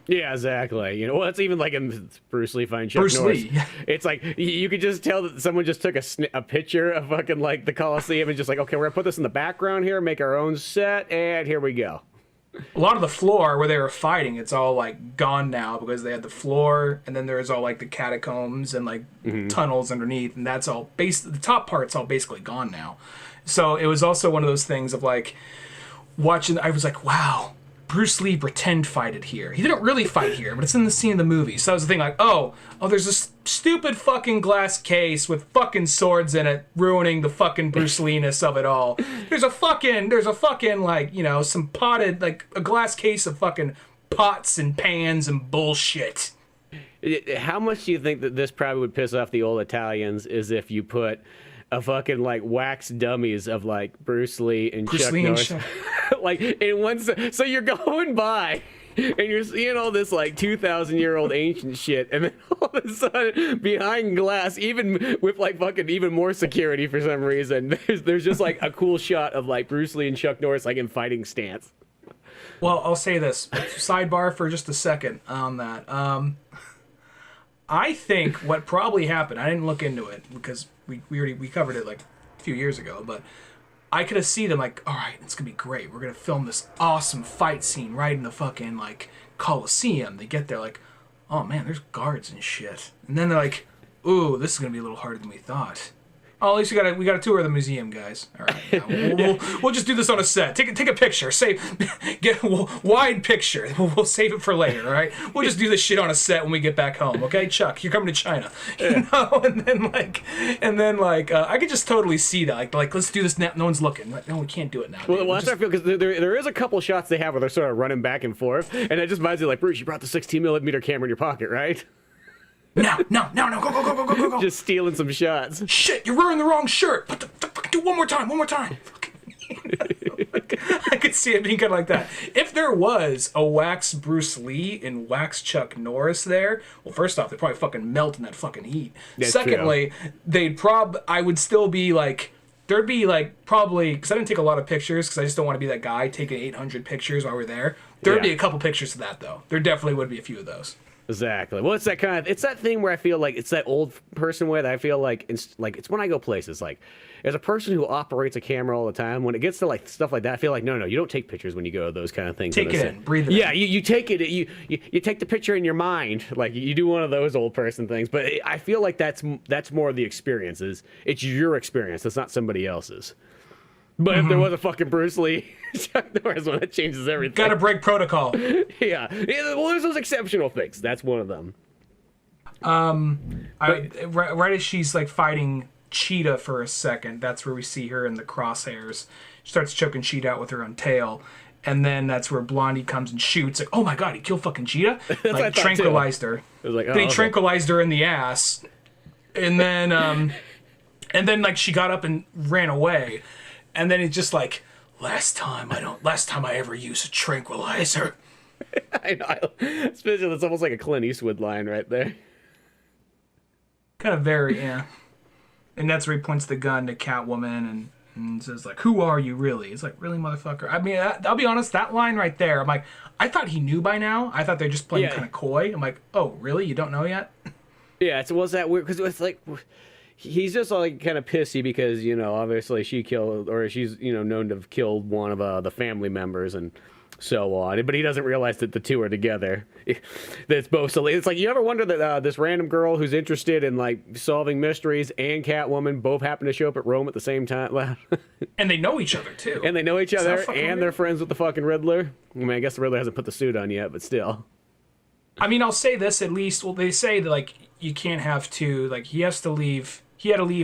Yeah, exactly. Well, it's even like in Bruce Lee fighting Chuck Bruce Norris. Lee. It's like you could just tell that someone just took a picture of fucking like the Coliseum and just like, okay, we're gonna put this in the background here, make our own set, and here we go. A lot of the floor where they were fighting, it's all like gone now because they had the floor, and then there's all like the catacombs and like tunnels underneath, and that's all the top part's all basically gone now. So it was also one of those things of like watching. I was like, wow, Bruce Lee pretend fighted here. He didn't really fight here, but it's in the scene of the movie. So that was the thing, like, oh, there's this stupid fucking glass case with fucking swords in it, ruining the fucking Bruce Lee-ness of it all. There's a fucking like, some potted, like a glass case of fucking pots and pans and bullshit. How much do you think that this probably would piss off the old Italians is if you put a fucking like wax dummies of like Bruce Lee and Chuck Norris like in one so you're going by and you're seeing all this like 2,000-year-old ancient shit, and then all of a sudden behind glass, even with like fucking even more security for some reason, there's just like a cool shot of like Bruce Lee and Chuck Norris like in fighting stance. Well, I'll say this sidebar for just a second on that. I think what probably happened, I didn't look into it because we covered it like a few years ago, but I could have seen them like, all right, it's gonna be great. We're gonna film this awesome fight scene right in the fucking like Coliseum. They get there like, oh man, there's guards and shit, and then they're like, ooh, this is gonna be a little harder than we thought. Oh, at least we got a tour of the museum, guys. All right, yeah, we'll just do this on a set. Take a picture. Get a wide picture. We'll save it for later. All right, we'll just do this shit on a set when we get back home. Okay, Chuck, you're coming to China. And then I could just totally see that. Like let's do this now. No one's looking. Like, no, we can't do it now. Well, that's what I feel, because there is a couple shots they have where they're sort of running back and forth, and it just reminds you like, Bruce, you brought the 16mm camera in your pocket, right? No, go. Just stealing some shots. Shit, you're wearing the wrong shirt. Do one more time. I could see it being kind of like that. If there was a wax Bruce Lee and wax Chuck Norris there, well, first off, they'd probably fucking melt in that fucking heat. That's Secondly, I would still be like, there'd be like probably, because I didn't take a lot of pictures because I just don't want to be that guy taking 800 pictures while we're there. There'd be a couple pictures of that though. There definitely would be a few of those. Exactly. Well, it's that thing where I feel like it's that old person way that I feel like it's when I go places, like as a person who operates a camera all the time, when it gets to like stuff like that, I feel like no, you don't take pictures when you go to those kind of things. Take it in, breathe it Yeah, in. you take it, you take the picture in your mind, like you do one of those old person things. But I feel like that's more of the experiences. It's your experience. It's not somebody else's. But if there was a fucking Bruce Lee, Chuck Norris one, that changes everything. Gotta break protocol. Yeah. Well, there's those exceptional things. That's one of them. Right as she's like fighting Cheetah for a second, that's where we see her in the crosshairs. She starts choking Cheetah out with her own tail. And then that's where Blondie comes and shoots. Like, oh my god, he killed fucking Cheetah? Like, tranquilized her. It was like, Then he tranquilized her in the ass. And then, like, she got up and ran away. And then it's just like, last time I ever use a tranquilizer. I know. Especially, that's almost like a Clint Eastwood line right there. Kind of very, yeah. And that's where he points the gun to Catwoman and says, like, who are you really? It's like, really, motherfucker? I mean, I'll be honest, that line right there, I'm like, I thought he knew by now. I thought they're just playing kind of coy. I'm like, oh, really? You don't know yet? Yeah, it was that weird, because it's like, he's just like kind of pissy because, obviously she's, known to have killed one of the family members and so on. But he doesn't realize that the two are together. That's both. So it's like, you ever wonder that this random girl who's interested in like solving mysteries and Catwoman both happen to show up at Rome at the same time? And they know each other too. And they know each other, and weird? they're friends with the fucking Riddler. I mean, I guess the Riddler hasn't put the suit on yet, but still. I mean, I'll say this at least. Well, they say that like you can't have two. Like he had to leave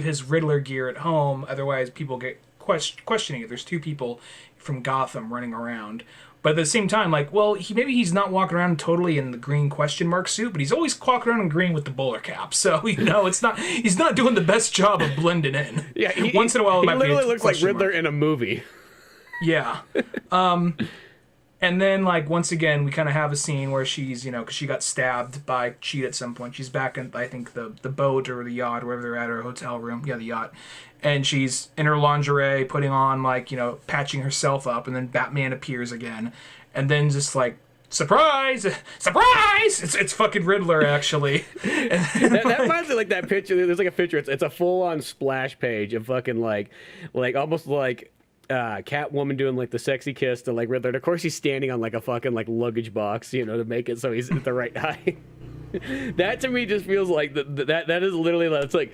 his Riddler gear at home, otherwise people get questioning it. There's two people from Gotham running around. But at the same time, like, well, maybe he's not walking around totally in the green question mark suit, but he's always walking around in green with the bowler cap. So, he's not doing the best job of blending in. Yeah, once in a while, it he might literally be a looks like Riddler mark. in a movie. Yeah. And then, like, once again, we kind of have a scene where she's, because she got stabbed by Cheetah at some point. She's back in, I think, the boat or the yacht, wherever they're at, her hotel room. Yeah, the yacht. And she's in her lingerie, putting on, like, patching herself up. And then Batman appears again. And then just, like, surprise! Surprise! It's fucking Riddler, actually. that reminds me like that picture. There's like a picture. It's a full-on splash page of fucking, like almost like... Catwoman doing like the sexy kiss to like Riddler. And of course he's standing on like a fucking like luggage box, to make it so he's at the right height. That to me just feels like that is literally, that's like,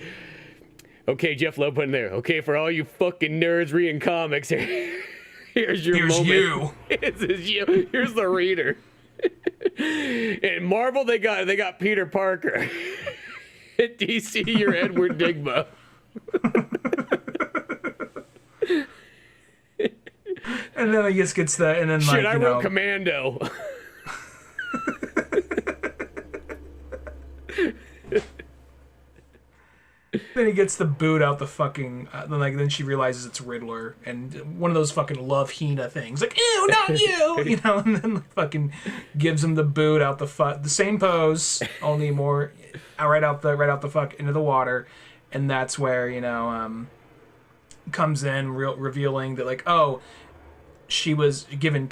okay, Jeff Loeb put in there. Okay, for all you fucking nerds reading comics, here's your moment. You. Here's you. Here's the reader. In Marvel, they got Peter Parker. At DC, you're Edward Nygma. And then I guess gets that, and then Shit, like, I wrote Commando. Then he gets the boot out the fucking. Then she realizes it's Riddler, and one of those fucking love Hina things, like ew, not you, and then like, fucking gives him the boot out the same pose, only more right out the fuck into the water, and that's where comes in revealing that like, oh, she was given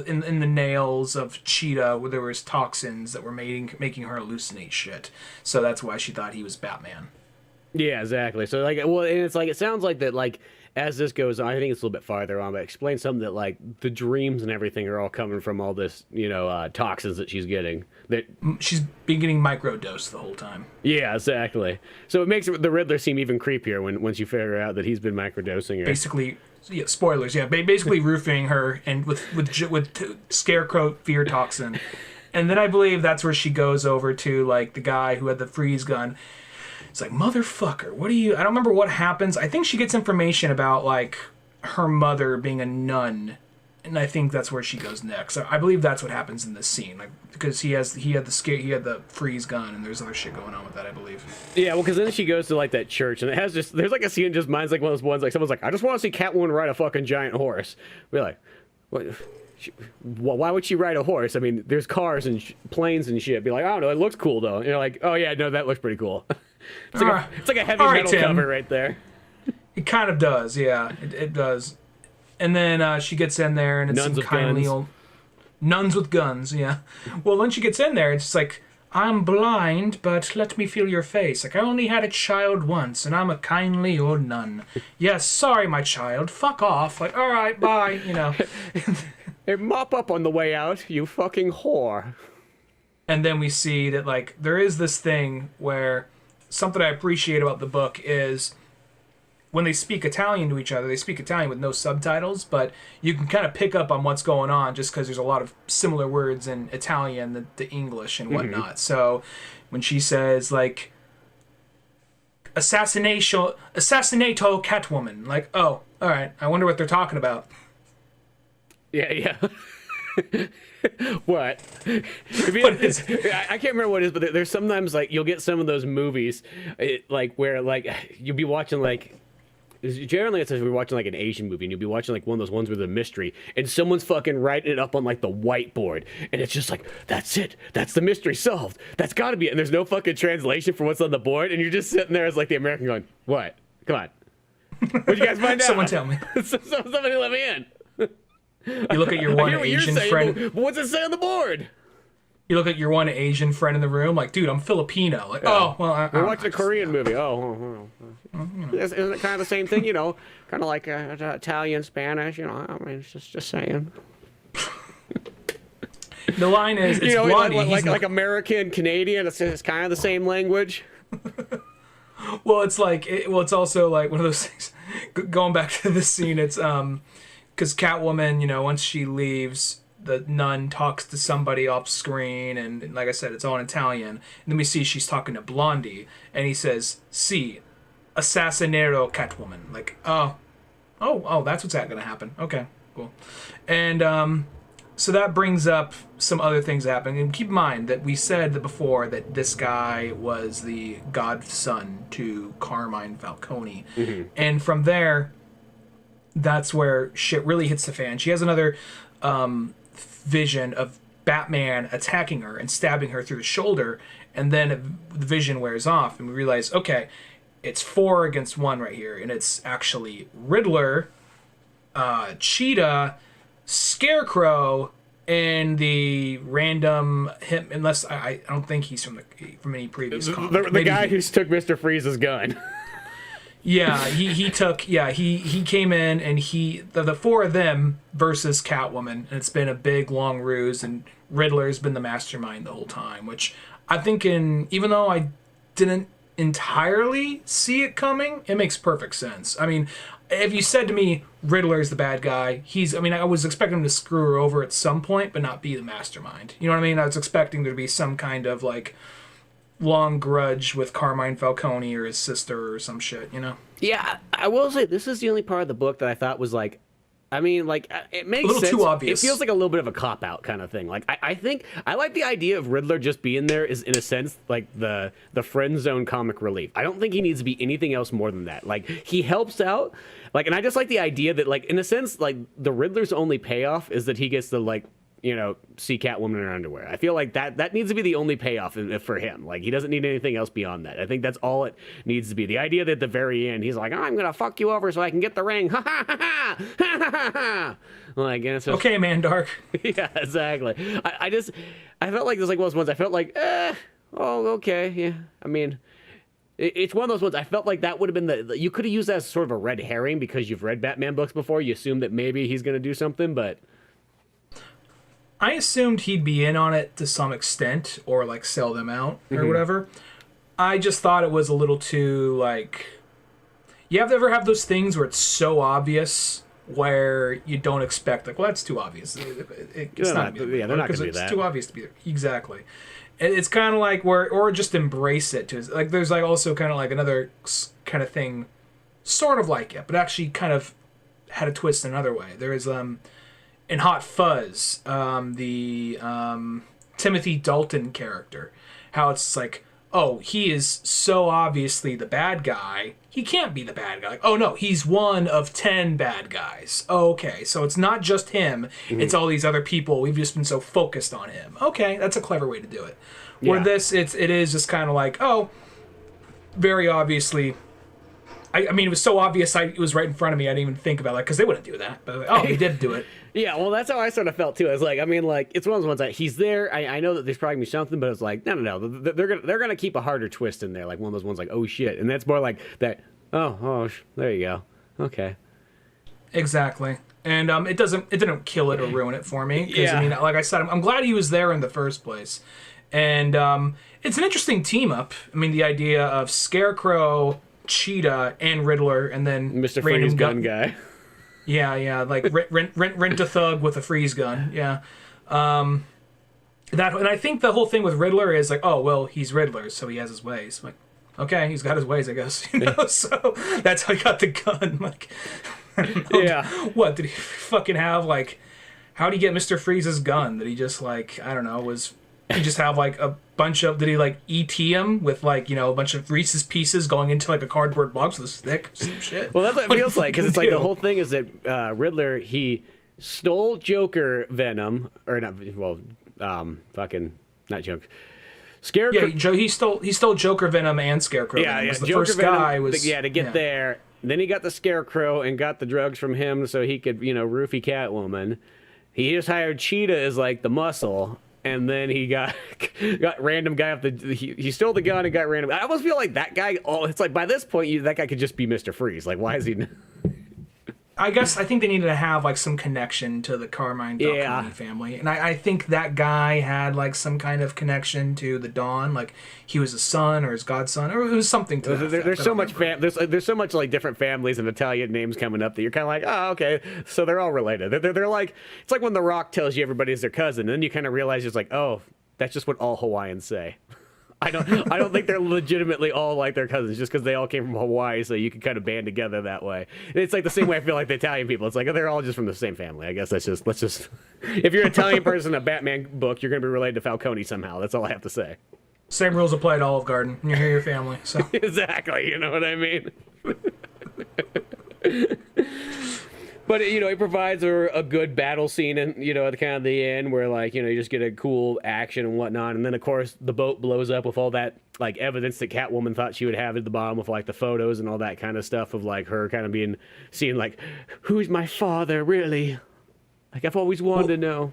in the nails of Cheetah, where there was toxins that were making her hallucinate shit. So that's why she thought he was Batman. Yeah, exactly. So like, well, and it's like, it sounds like that, like, as this goes on, I think it's a little bit farther on, but explain something that like the dreams and everything are all coming from all this, toxins that she's getting. That she's been getting microdosed the whole time. Yeah, exactly. So it makes the Riddler seem even creepier once you figure out that he's been microdosing her. Basically, yeah, spoilers. Yeah, basically roofing her and with scarecrow fear toxin, and then I believe that's where she goes over to like the guy who had the freeze gun. It's like, motherfucker, I don't remember what happens. I think she gets information about like her mother being a nun and I think that's where she goes next. I believe that's what happens in this scene, like because he had the freeze gun, and there's other shit going on with that, I believe. Yeah, well, because then she goes to like that church, and it has just there's like a scene just mine's like one of those ones like someone's like, I just want to see Catwoman ride a fucking giant horse. We're like, what? Why would she ride a horse? I mean, there's cars and planes and shit. Be like, I don't know, it looks cool though. And you're like, oh yeah, no, that looks pretty cool. It's like a heavy metal cover right there. It kind of does, yeah, it does. And then she gets in there, and it's Nuns some with kindly guns. old nuns with guns. Yeah. Well, when she gets in there, it's just like, I'm blind, but let me feel your face. Like, I only had a child once, and I'm a kindly old nun. Yes, sorry, my child. Fuck off. Like, all right, bye. You know. Hey, mop up on the way out, you fucking whore. And then we see that like there is this thing where something I appreciate about the book is when they speak Italian to each other, they speak Italian with no subtitles, but you can kind of pick up on what's going on just because there's a lot of similar words in Italian to English and whatnot. So when she says like assassinato Catwoman, like, oh, all right, I wonder what they're talking about. Yeah. What? What is it? I can't remember what it is, but there's sometimes like you'll get some of those movies, like where like you'll be watching like. Generally, it's we're watching like an Asian movie, and you'll be watching like one of those ones with a mystery, and someone's fucking writing it up on like the whiteboard, and it's just like, that's it, that's the mystery solved, that's got to be it, and there's no fucking translation for what's on the board, and you're just sitting there as like the American going, what? Come on, what'd you guys find out? Someone tell me. Somebody let me in. You look at your one Asian friend. But what's it say on the board? You look at your one Asian friend in the room, like, dude, I'm Filipino. Like, oh, well, We're watching a Korean movie. Isn't it kind of the same thing? You know, kind of like Italian, Spanish. You know, I mean, it's just saying. The line is, it's You know, bloody. like American, Canadian. It's kind of the same language. Well, it's like, it's also like one of those things. Going back to this scene, it's because Catwoman, you know, once she leaves, the nun talks to somebody off screen, and like I said, it's all in Italian. And then we see she's talking to Blondie, and he says, "Si, assassinero Catwoman." Like, oh, that's what's gonna happen. Okay, cool. And so that brings up some other things happening. And keep in mind that we said that before that this guy was the godson to Carmine Falcone, and from there, that's where shit really hits the fan. She has another vision of Batman attacking her and stabbing her through the shoulder, and then the vision wears off, and we realize, okay, it's 4 against 1 right here, and it's actually Riddler, Cheetah, Scarecrow, and the random him. Unless I don't think he's from any previous comic. The guy who took Mr. Freeze's gun. Yeah, he came in, and the 4 of them versus Catwoman, and it's been a big long ruse, and Riddler's been the mastermind the whole time, which I think even though I didn't entirely see it coming, it makes perfect sense. I mean, if you said to me Riddler's the bad guy, I was expecting him to screw her over at some point, but not be the mastermind. You know what I mean? I was expecting there to be some kind of like long grudge with Carmine Falcone or his sister or some shit, you know? Yeah, I will say this is the only part of the book that I thought was like, I mean, like, it makes a little sense. too obvious. It feels like a little bit of a cop-out kind of thing. Like, I think I like the idea of Riddler just being there is, in a sense, like the friend zone comic relief. I don't think he needs to be anything else more than that. Like, he helps out, like, and I just like the idea that, like, in a sense, like, the Riddler's only payoff is that he gets to, like, you know, see Catwoman in her underwear. I feel like that needs to be the only payoff for him. Like, he doesn't need anything else beyond that. I think that's all it needs to be. The idea that at the very end, he's like, oh, I'm going to fuck you over so I can get the ring. Ha ha ha ha! Ha ha ha! Like, and it's just, Okay, man, Dark. yeah, exactly. I felt like this like one of those ones. I felt like, oh, okay, yeah. I mean, it's one of those ones. I felt like that would have been you could have used that as sort of a red herring because you've read Batman books before. You assume that maybe he's going to do something, but I assumed he'd be in on it to some extent, or like sell them out or whatever. I just thought it was a little too like. You have to ever have those things where it's so obvious where you don't expect, like, well, that's too obvious. It's not gonna be they're not going to do that. It's too obvious to be there. Exactly. It's kind of like or just embrace it too. Like there's like also kind of like another kind of thing, sort of like it, but actually kind of had a twist another way. There is in Hot Fuzz, the Timothy Dalton character, how it's like, oh, he is so obviously the bad guy. He can't be the bad guy. Like, oh no, he's one of 10 bad guys. Okay, so it's not just him. It's all these other people. We've just been so focused on him. Okay, that's a clever way to do it. Where this, it is just kind of like, oh, very obviously. I mean, it was so obvious. It was right in front of me. I didn't even think about it because they wouldn't do that. But oh, they did do it. Yeah, well, that's how I sort of felt too. I was like, I mean, like it's one of those ones that he's there. I know that there's probably gonna be something, but it's like, no. They're gonna keep a harder twist in there, like one of those ones, like oh shit, and that's more like that. There you go. Okay. Exactly. And it didn't kill it or ruin it for me. Because I mean, like I said, I'm glad he was there in the first place. And it's an interesting team up. I mean, the idea of Scarecrow, Cheetah, and Riddler, and then Mr. Freeze gun guy. Yeah, like rent a thug with a freeze gun. Yeah. And I think the whole thing with Riddler is like, oh well, he's Riddler, so he has his ways. Like, okay, he's got his ways, I guess. You know, so that's how he got the gun. Like, Yeah. what did he fucking have? Like, how did he get Mr. Freeze's gun? Did he just like, I don't know, he just have like a bunch of, did he like ET him with like, you know, a bunch of Reese's Pieces going into like a cardboard box with a stick or some shit? Well, that's what it feels like, because it's like the whole thing is that Riddler, he stole Joker Venom, or not, well, not Joker. Scarecrow. Yeah, he stole Joker Venom and Scarecrow Venom. Was the Joker first Venom, guy was to get there. Then he got the Scarecrow and got the drugs from him so he could, roofie Catwoman. He just hired Cheetah as like the muscle, and then he got random guy off he stole the gun and got random. I almost feel like that guy. Oh, it's like by this point that guy could just be Mr. Freeze. Like, why is he? I think they needed to have like some connection to the Carmine Falcone family, and I think that guy had like some kind of connection to the Dawn, like he was a son or his godson, or it was something to that effect. There's so much there's so much like different families and Italian names coming up that you're kind of like, oh, okay, so they're all related. They're like, it's like when The Rock tells you everybody's their cousin, and then you kind of realize it's like, oh, that's just what all Hawaiians say. I don't think they're legitimately all like their cousins just because they all came from Hawaii, so you can kind of band together that way. It's like the same way I feel like the Italian people. It's like, oh, they're all just from the same family. I guess let's just if you're an Italian person in a Batman book, you're going to be related to Falcone somehow. That's all I have to say. Same rules apply to Olive Garden. You're here, your family. So Exactly, you know what I mean? But, it provides a good battle scene and, at the kind of the end where, like, you just get a cool action and whatnot. And then, of course, the boat blows up with all that, like, evidence that Catwoman thought she would have at the bottom with, like, the photos and all that kind of stuff of, like, her kind of seeing, like, who's my father, really? Like, I've always wanted to know.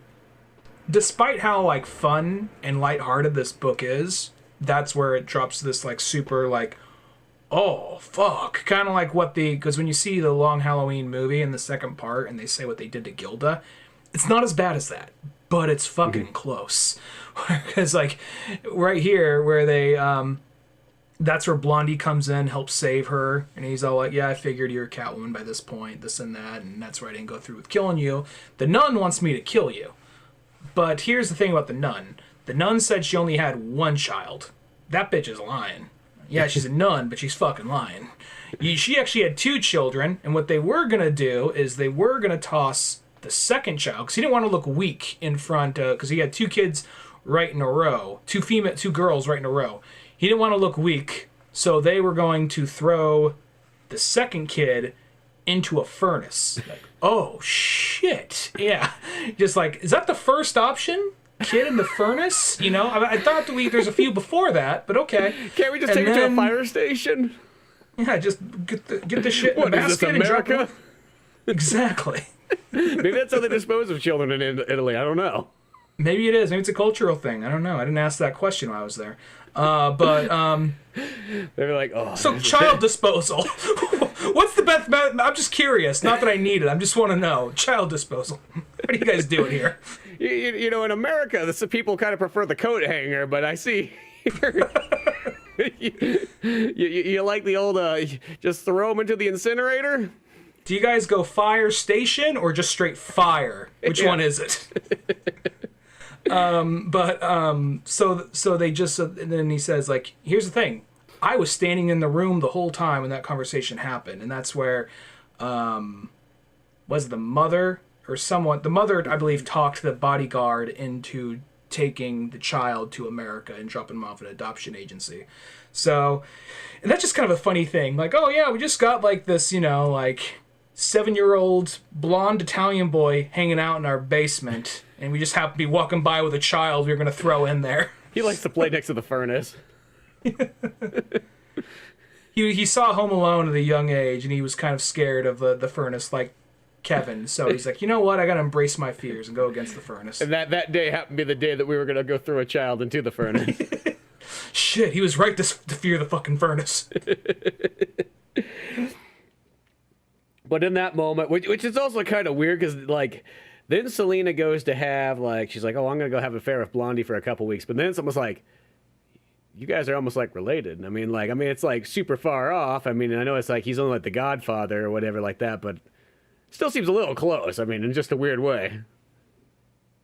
Despite how, like, fun and lighthearted this book is, that's where it drops this, like, super, like, oh, fuck. Kind of like because when you see the Long Halloween movie in the second part and they say what they did to Gilda, it's not as bad as that, but it's fucking close. Because, like, right here where they, that's where Blondie comes in, helps save her, and he's all like, yeah, I figured you're Catwoman by this point, this and that, and that's why I didn't go through with killing you. The nun wants me to kill you. But here's the thing about the nun. The nun said she only had one child. That bitch is lying. Yeah, she's a nun, but she's fucking lying. She actually had 2 children, and what they were going to do is they were going to toss the second child, because he didn't want to look weak in front, because he had 2 kids right in a row, 2 girls right in a row. He didn't want to look weak, so they were going to throw the second kid into a furnace. Like, oh, shit. Yeah. Just like, is that the first option? Kid in the furnace, I thought there's a few before that, but okay. Can't we just take it to a fire station? Yeah, just get the shit in what the is basket this, America? and drop it. Exactly. Maybe that's how they dispose of children in Italy. I don't know. Maybe it is. Maybe it's a cultural thing. I don't know. I didn't ask that question while I was there. They were like, oh. So child disposal. What's the best? I'm just curious. Not that I need it. I just want to know. Child disposal. What are you guys doing here? In America, the people kind of prefer the coat hanger, but I see you like the old just throw them into the incinerator. Do you guys go fire station or just straight fire? Which one is it? So they just, and then he says, like, here's the thing. I was standing in the room the whole time when that conversation happened, and that's where was the mother or someone, the mother, I believe, talked the bodyguard into taking the child to America and dropping him off at an adoption agency. So, and that's just kind of a funny thing. Like, oh yeah, we just got like this, 7-year-old blonde Italian boy hanging out in our basement, and we just happen to be walking by with a child we are going to throw in there. He likes to play next to the furnace. He saw Home Alone at a young age, and he was kind of scared of the furnace, like Kevin. So he's like, you know what? I got to embrace my fears and go against the furnace. And that day happened to be the day that we were going to go throw a child into the furnace. Shit, he was right to fear the fucking furnace. But in that moment, which is also kind of weird, because like, then Selena goes to have like, she's like, oh, I'm gonna go have an affair with Blondie for a couple weeks. But then it's almost like, you guys are almost like related. I mean, it's like super far off. I mean, I know it's like he's only like the Godfather or whatever like that, but still seems a little close. I mean, in just a weird way.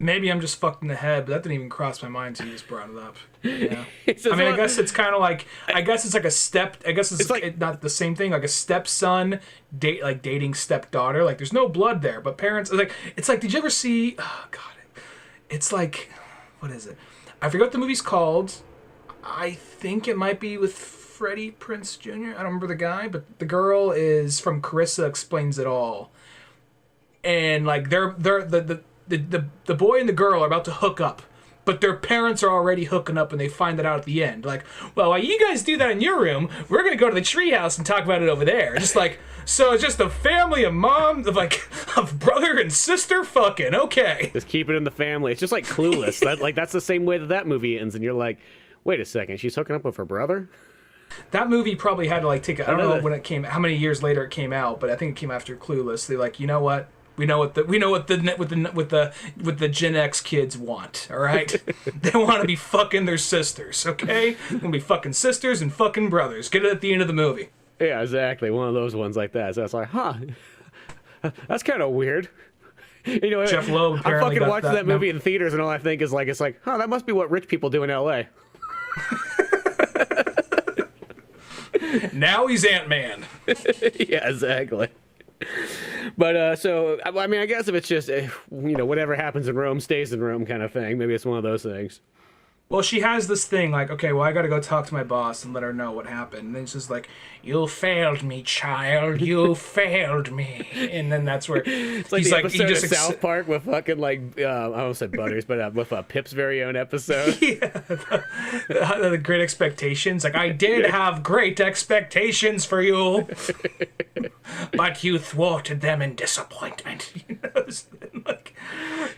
Maybe I'm just fucked in the head, but that didn't even cross my mind until you just brought it up. Yeah. Just, I mean, I guess it's kind of like, I guess it's like a step, I guess it's like, not the same thing, like a stepson dating stepdaughter. Like, there's no blood there, but parents, it's like, did you ever see, oh God, it's like, what is it? I forget what the movie's called. I think it might be with Freddie Prinze Jr. I don't remember the guy, but the girl is from Carissa Explains It All. And like, the boy and the girl are about to hook up, but their parents are already hooking up, and they find that out at the end. Like, well, while you guys do that in your room, we're gonna go to the treehouse and talk about it over there. Just like, so it's just a family of moms, of brother and sister fucking, okay. Just keep it in the family. It's just like Clueless. That's the same way that movie ends, and you're like, wait a second, she's hooking up with her brother? That movie probably had to like take I don't know when it came, how many years later it came out, but I think it came after Clueless. They're like, you know what? We know what the Gen X kids want. All right, they want to be fucking their sisters. Okay, they're gonna be fucking sisters and fucking brothers. Get it at the end of the movie. Yeah, exactly. One of those ones like that. So it's like, huh, that's kind of weird. You know, Jeff Loeb I'm apparently fucking watching that movie in theaters, and all I think is like, it's like, huh, that must be what rich people do in L.A. Now he's Ant-Man. Yeah, exactly. But so I mean, I guess if it's just whatever happens in Rome stays in Rome kind of thing, maybe it's one of those things. Well, she has this thing like, okay, well, I gotta go talk to my boss and let her know what happened. And then she's like, you failed me, child. You failed me. And then that's where it's like he's the like, episode of South Park with fucking like, I almost said Butters, but with Pip's very own episode. Yeah, the Great Expectations. Like, I did have great expectations for you, but you thwarted them in disappointment. Like,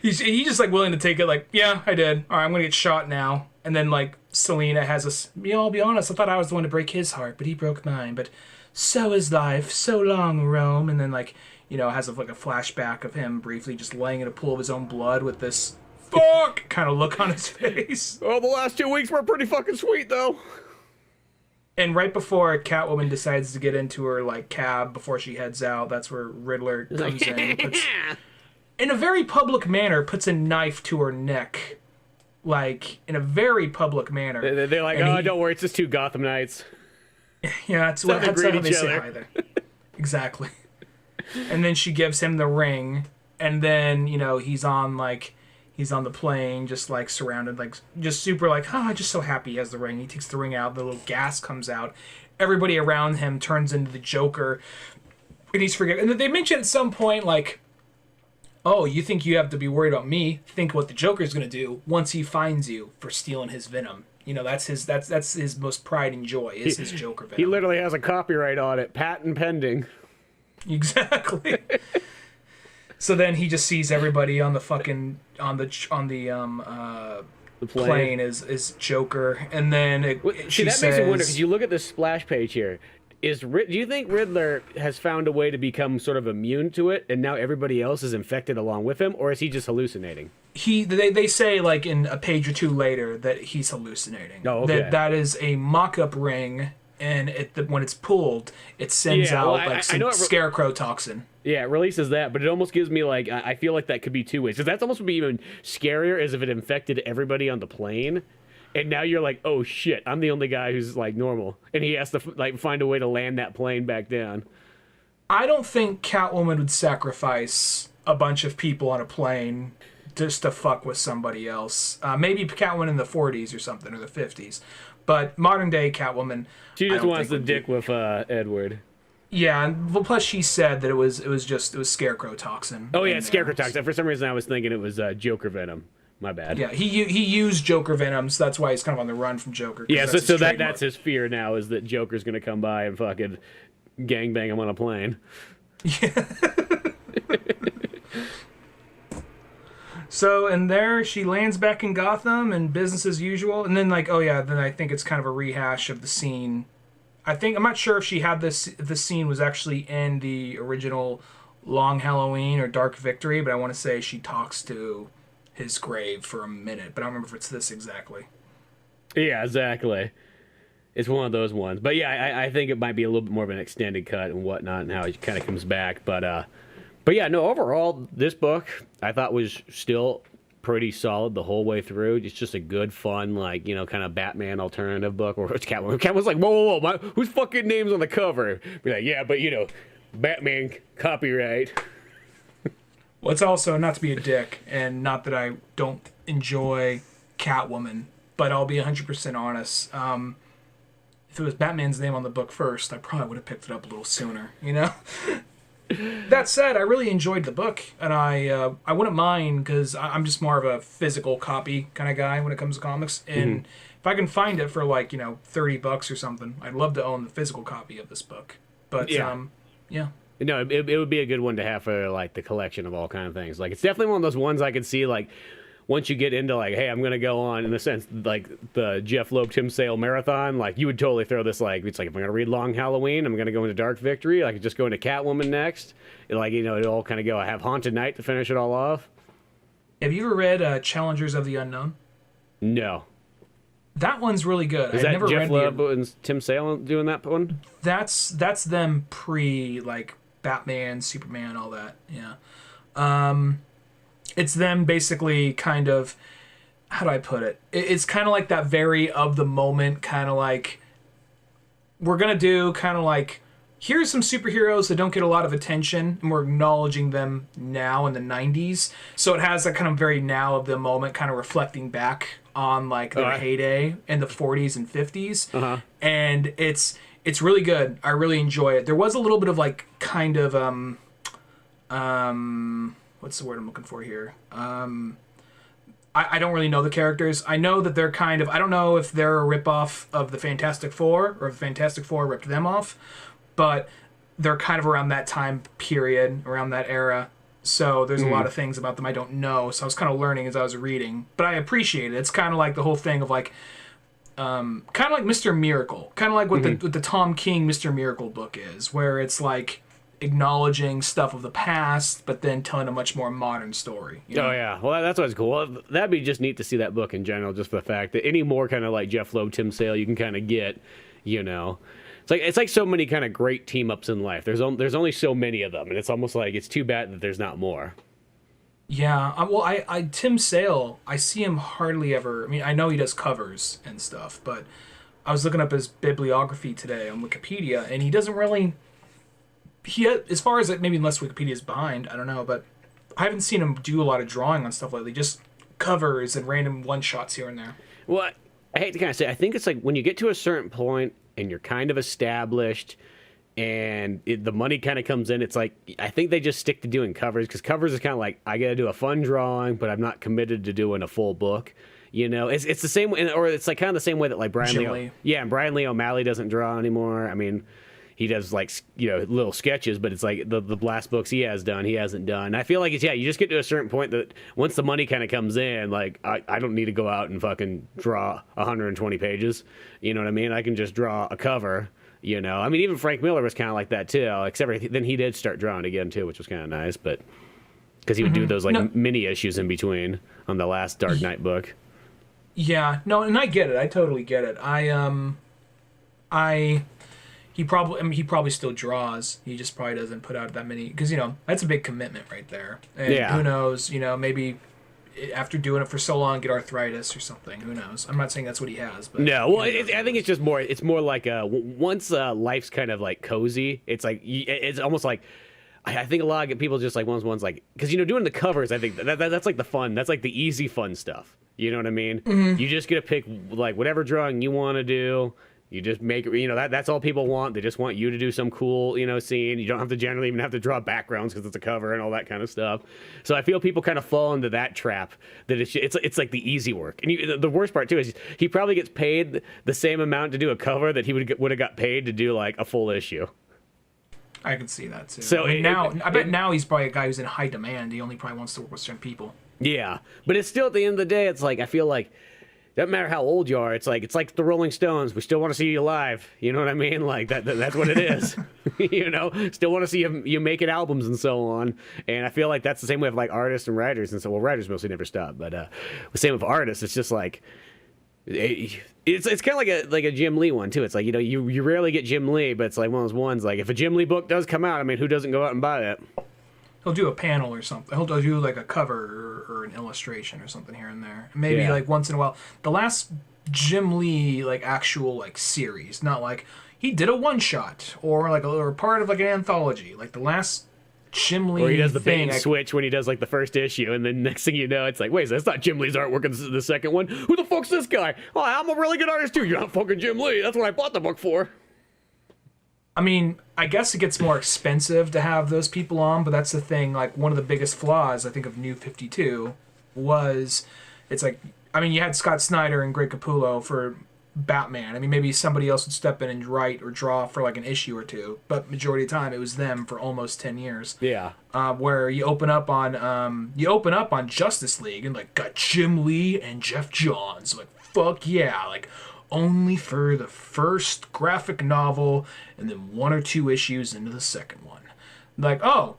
he's just like willing to take it. Like, yeah, I did. All right, I'm gonna get shot now. And then like Selena has this. I'll be honest. I thought I was the one to break his heart, but he broke mine. But so is life. So long, Rome. And then like has a flashback of him briefly just laying in a pool of his own blood with this fuck kind of look on his face. Oh, the last 2 weeks were pretty fucking sweet though. And right before Catwoman decides to get into her like cab before she heads out, that's where Riddler comes in. In a very public manner, puts a knife to her neck. Like, in a very public manner. They're like, don't worry, it's just two Gotham Knights. Yeah, that's how they say hi there. Exactly. And then she gives him the ring, and then, he's on the plane, just, like, surrounded, like, just super, like, just so happy he has the ring. He takes the ring out, the little gas comes out. Everybody around him turns into the Joker, and he's forgetting. And they mention at some point, like, oh, you think you have to be worried about me? Think what the Joker's gonna do once he finds you for stealing his venom. That's his most pride and joy is his Joker venom. He literally has a copyright on it, patent pending. Exactly. So then he just sees everybody on the fucking the plane is Joker, and then that makes me wonder, because you look at this splash page here. Do you think Riddler has found a way to become sort of immune to it, and now everybody else is infected along with him, or is he just hallucinating? They say like in a page or two later that he's hallucinating. Oh, okay. That is a mock-up ring, and when it's pulled, it sends out some scarecrow toxin. Yeah, it releases that, but it almost gives me like, I feel like that could be two ways, because that's almost would be even scarier as if it infected everybody on the plane. And now you're like, oh shit, I'm the only guy who's like normal, and he has to like find a way to land that plane back down. I don't think Catwoman would sacrifice a bunch of people on a plane just to fuck with somebody else. Maybe Catwoman in the 40s or something, or the 50s. But modern day Catwoman, She I just don't wants think the would dick with Edward. Yeah, and well, plus she said that it was scarecrow toxin. Oh yeah, in it's there. Scarecrow toxin. For some reason, I was thinking it was Joker venom. My bad. Yeah, he used Joker venom, so that's why he's kind of on the run from Joker. 'Cause Yeah, that's so his trademark. that's his fear now, is that Joker's gonna come by and fucking gangbang him on a plane. So, and there she lands back in Gotham and business as usual. And then, like, oh yeah, then I think it's kind of a rehash of the scene. I'm not sure if she had the scene was actually in the original Long Halloween or Dark Victory, but I want to say she talks to his grave for a minute, but I don't remember if it's this exactly. Yeah, exactly. It's one of those ones. But yeah, I think it might be a little bit more of an extended cut and whatnot, and how he kind of comes back. But yeah, no, overall, this book I thought was still pretty solid the whole way through. It's just a good, fun, like, you know, kind of Batman alternative book. Or it's Catwoman. Catwoman's like, whoa, whose fucking name's on the cover? Be like, yeah, but you know, Batman copyright. Well, it's also not to be a dick, and not that I don't enjoy Catwoman, but I'll be 100% honest. If it was Batman's name on the book first, I probably would have picked it up a little sooner, you know? That said, I really enjoyed the book, and I wouldn't mind, because I'm just more of a physical copy kind of guy when it comes to comics, and if I can find it for, like, you know, $30 or something, I'd love to own the physical copy of this book. But, Yeah. yeah. No, it would be a good one to have for, like, the collection of all kind of things. Like, it's definitely one of those ones I could see, like, once you get into, like, hey, I'm going to go on, in the sense, like, the Jeff Loeb, Tim Sale marathon, like, you would totally throw this, like, it's like, if I'm going to read Long Halloween, I'm going to go into Dark Victory, I could just go into Catwoman next. Like, you know, it all kind of go, I have Haunted Night to finish it all off. Have you ever read Challengers of the Unknown? No. That one's really good. Is I that never Jeff read Loeb and Tim Sale doing that one? That's them pre, like, Batman, Superman, all that. Yeah. It's them basically kind of, how do I put it? It's kind of like that very of the moment, kind of like, we're going to do kind of like, here's some superheroes that don't get a lot of attention, and we're acknowledging them now in the 90s. So it has that kind of very now of the moment, kind of reflecting back on, like, their heyday in the 40s and 50s. And it's really good. I really enjoy it. There was a little bit of, like, kind of what's the word I'm looking for here? I don't really know the characters. I know that they're kind of, I don't know if they're a ripoff of the Fantastic Four, or if the Fantastic Four ripped them off, but they're kind of around that time period, around that era. So there's a lot of things about them I don't know. So I was kind of learning as I was reading, but I appreciate it. It's kind of like the whole thing of, like, kind of like Mr. Miracle, kind of like what the Tom King Mr. Miracle book is, where it's like acknowledging stuff of the past, but then telling a much more modern story. You know? Oh yeah, well that's what's cool. That'd be just neat to see that book in general, just for the fact that any more kind of like Jeff Loeb, Tim Sale you can kind of get, you know. It's like so many kind of great team ups in life. There's only so many of them, and it's almost like it's too bad that there's not more. Yeah, well, I Tim Sale, I see him hardly ever. I mean, I know he does covers and stuff, but I was looking up his bibliography today on Wikipedia, and he doesn't really. As far as, like, maybe unless Wikipedia's behind, I don't know, but I haven't seen him do a lot of drawing on stuff lately. Just covers and random one shots here and there. Well, I hate to kind of say, I think it's like when you get to a certain point and you're kind of established, and the money kind of comes in, it's like, I think they just stick to doing covers, because covers is kind of like, I got to do a fun drawing, but I'm not committed to doing a full book. You know, it's the same way, or it's like kind of the same way that, like, Brian Lee. Yeah, and Brian Lee O'Malley doesn't draw anymore. I mean, he does, like, you know, little sketches, but it's like the blast books he hasn't done. I feel like it's, yeah, you just get to a certain point that once the money kind of comes in, like, I don't need to go out and fucking draw 120 pages. You know what I mean? I can just draw a cover, you know. I mean, even Frank Miller was kind of like that too, except then he did start drawing again too, which was kind of nice, but because he would do those, like, mini issues in between on the last Dark Knight book. Yeah, no, and I get it. I totally get it. He probably still draws. He just probably doesn't put out that many, because, you know, that's a big commitment right there. And who knows, you know, maybe after doing it for so long, get arthritis or something. Who knows? I'm not saying that's what he has, but no. Well, I think it's just more. It's more like once life's kind of like cozy. It's like it's almost like, I think a lot of people just like ones like, because doing the covers, I think that's like the fun, that's like the easy fun stuff. You know what I mean? You just get to pick like whatever drawing you want to do. You just make it, that's all people want. They just want you to do some cool, scene. You don't have to generally even have to draw backgrounds because it's a cover and all that kind of stuff. So I feel people kind of fall into that trap that it's like the easy work. And the worst part too is he probably gets paid the same amount to do a cover that he would have got paid to do like a full issue. I can see that too. So I bet now he's probably a guy who's in high demand. He only probably wants to work with certain people. Yeah, but it's still at the end of the day, it's like I feel like. Doesn't matter how old you are. It's like the Rolling Stones. We still want to see you live. You know what I mean? Like that's what it is. Still want to see you making albums and so on. And I feel like that's the same way of like artists and writers. And so, well, writers mostly never stop, but the same with artists. It's just like it's kind of like a Jim Lee one too. It's like you rarely get Jim Lee, but it's like one of those ones. Like if a Jim Lee book does come out, I mean, who doesn't go out and buy it? He'll do a panel or something. He'll do like a cover or an illustration or something here and there. Maybe like once in a while. The last Jim Lee like actual like series, not like he did a one shot or like or part of like an anthology. Like the last Jim Lee. Or he does the bait and switch when he does like the first issue, and then next thing you know, it's like, wait, that's not Jim Lee's artwork. This is the second one. Who the fuck's this guy? Oh, I'm a really good artist too. You're not fucking Jim Lee. That's what I bought the book for. I mean, I guess it gets more expensive to have those people on, but that's the thing. Like, one of the biggest flaws, I think, of New 52 was it's like, I mean, you had Scott Snyder and Greg Capullo for Batman. I mean, maybe somebody else would step in and write or draw for like an issue or two, but majority of the time it was them for almost 10 years. Yeah. Where you open up on Justice League and like got Jim Lee and Jeff Johns. Like, fuck yeah. Like, only for the first graphic novel and then one or two issues into the second one. Like, oh,